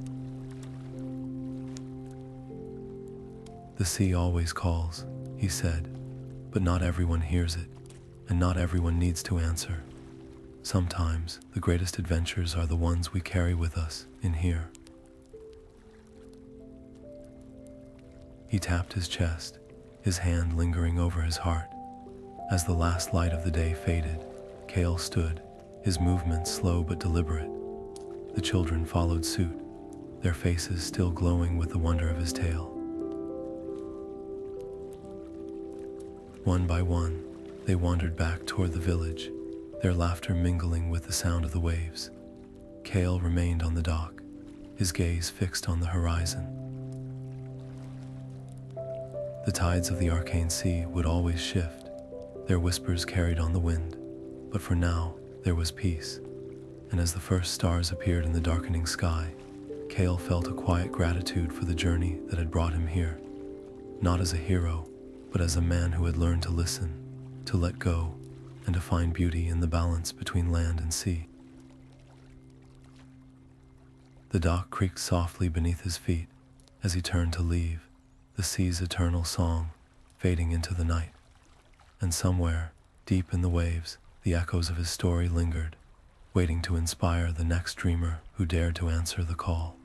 "The sea always calls," he said, "but not everyone hears it, and not everyone needs to answer. Sometimes the greatest adventures are the ones we carry with us in here." He tapped his chest, his hand lingering over his heart. As the last light of the day faded, Kael stood, his movements slow but deliberate. The children followed suit, their faces still glowing with the wonder of his tale. One by one, they wandered back toward the village, their laughter mingling with the sound of the waves. Kael remained on the dock, his gaze fixed on the horizon. The tides of the Arcane Sea would always shift, their whispers carried on the wind, but for now there was peace, and as the first stars appeared in the darkening sky, Kael felt a quiet gratitude for the journey that had brought him here, not as a hero, but as a man who had learned to listen, to let go, and to find beauty in the balance between land and sea. The dock creaked softly beneath his feet as he turned to leave, the sea's eternal song fading into the night. And somewhere, deep in the waves, the echoes of his story lingered, waiting to inspire the next dreamer who dared to answer the call.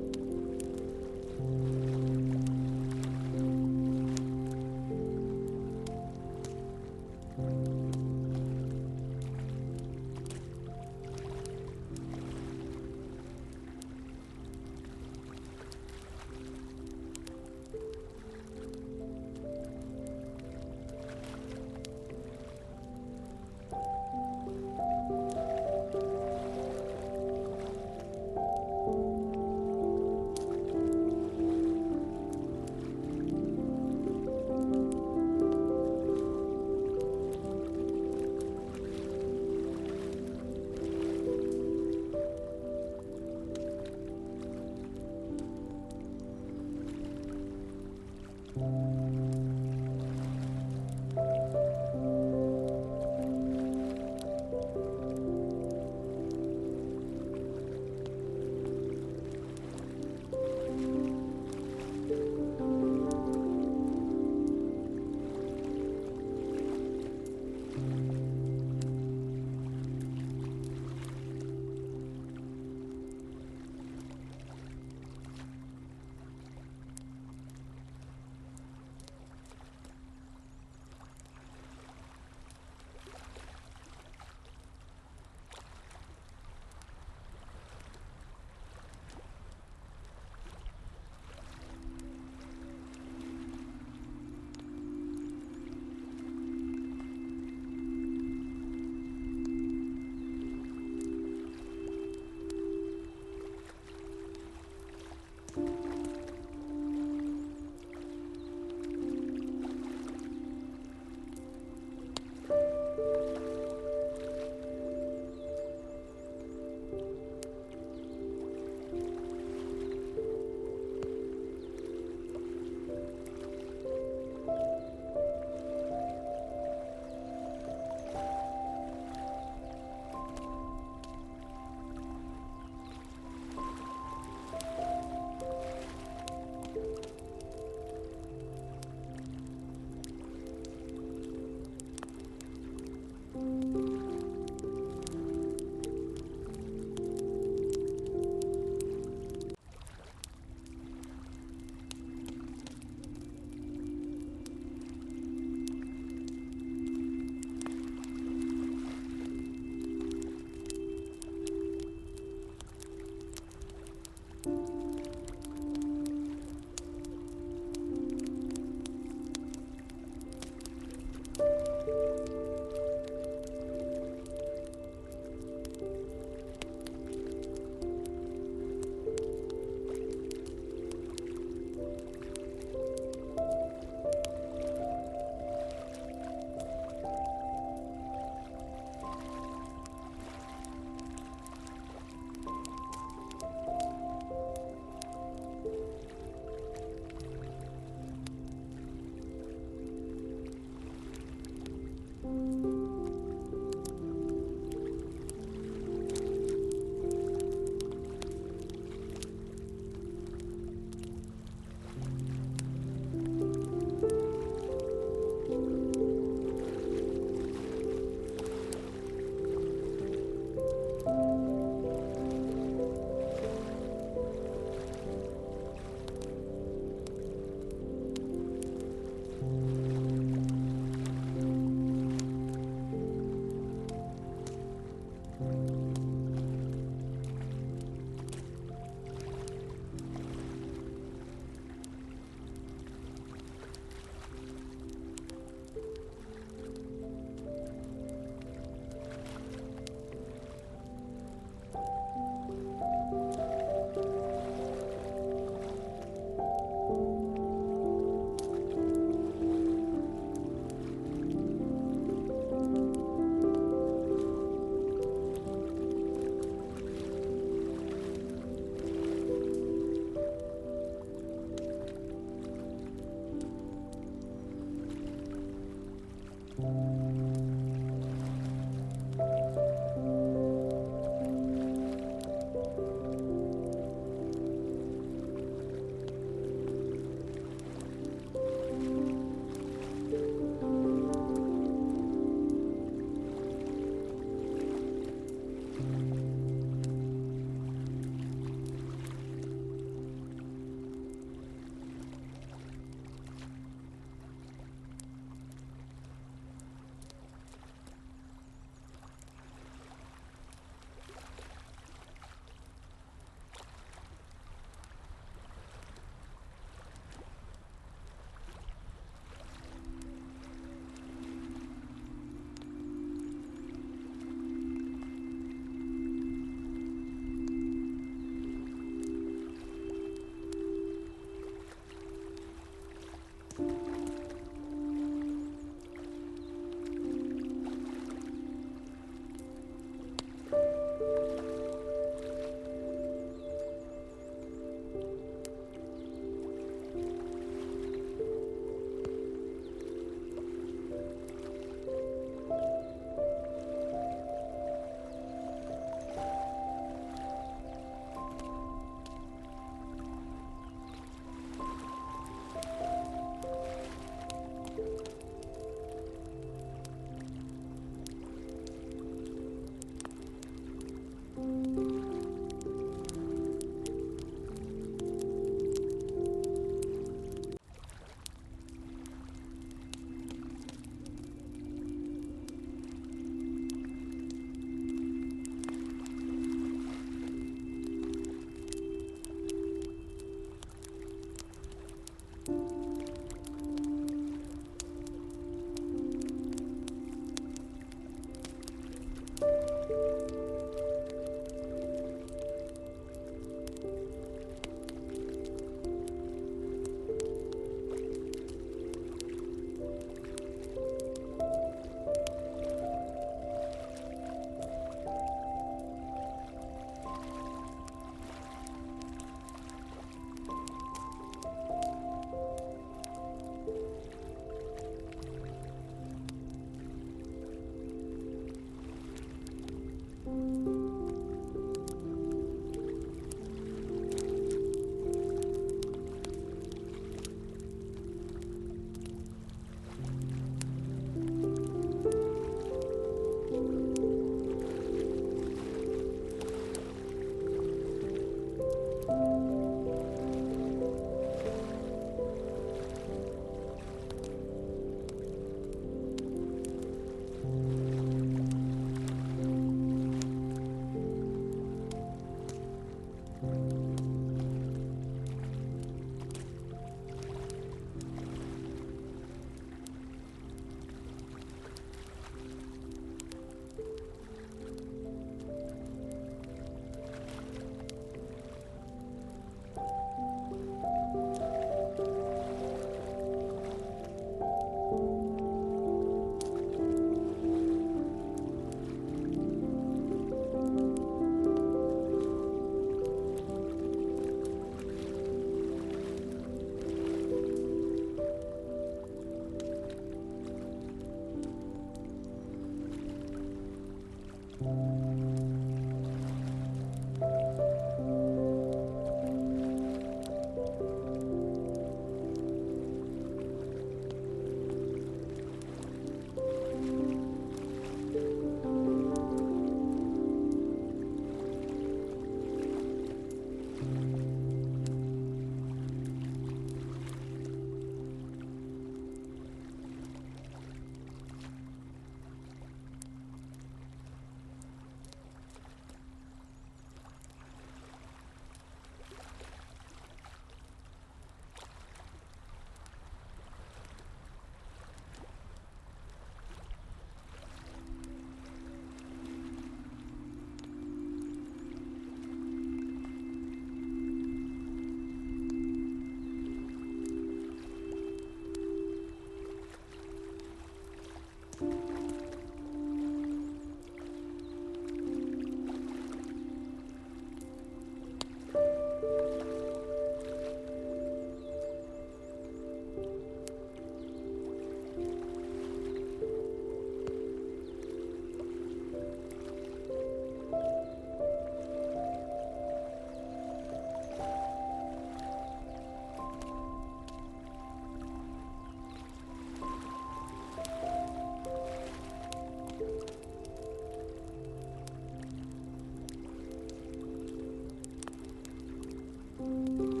you.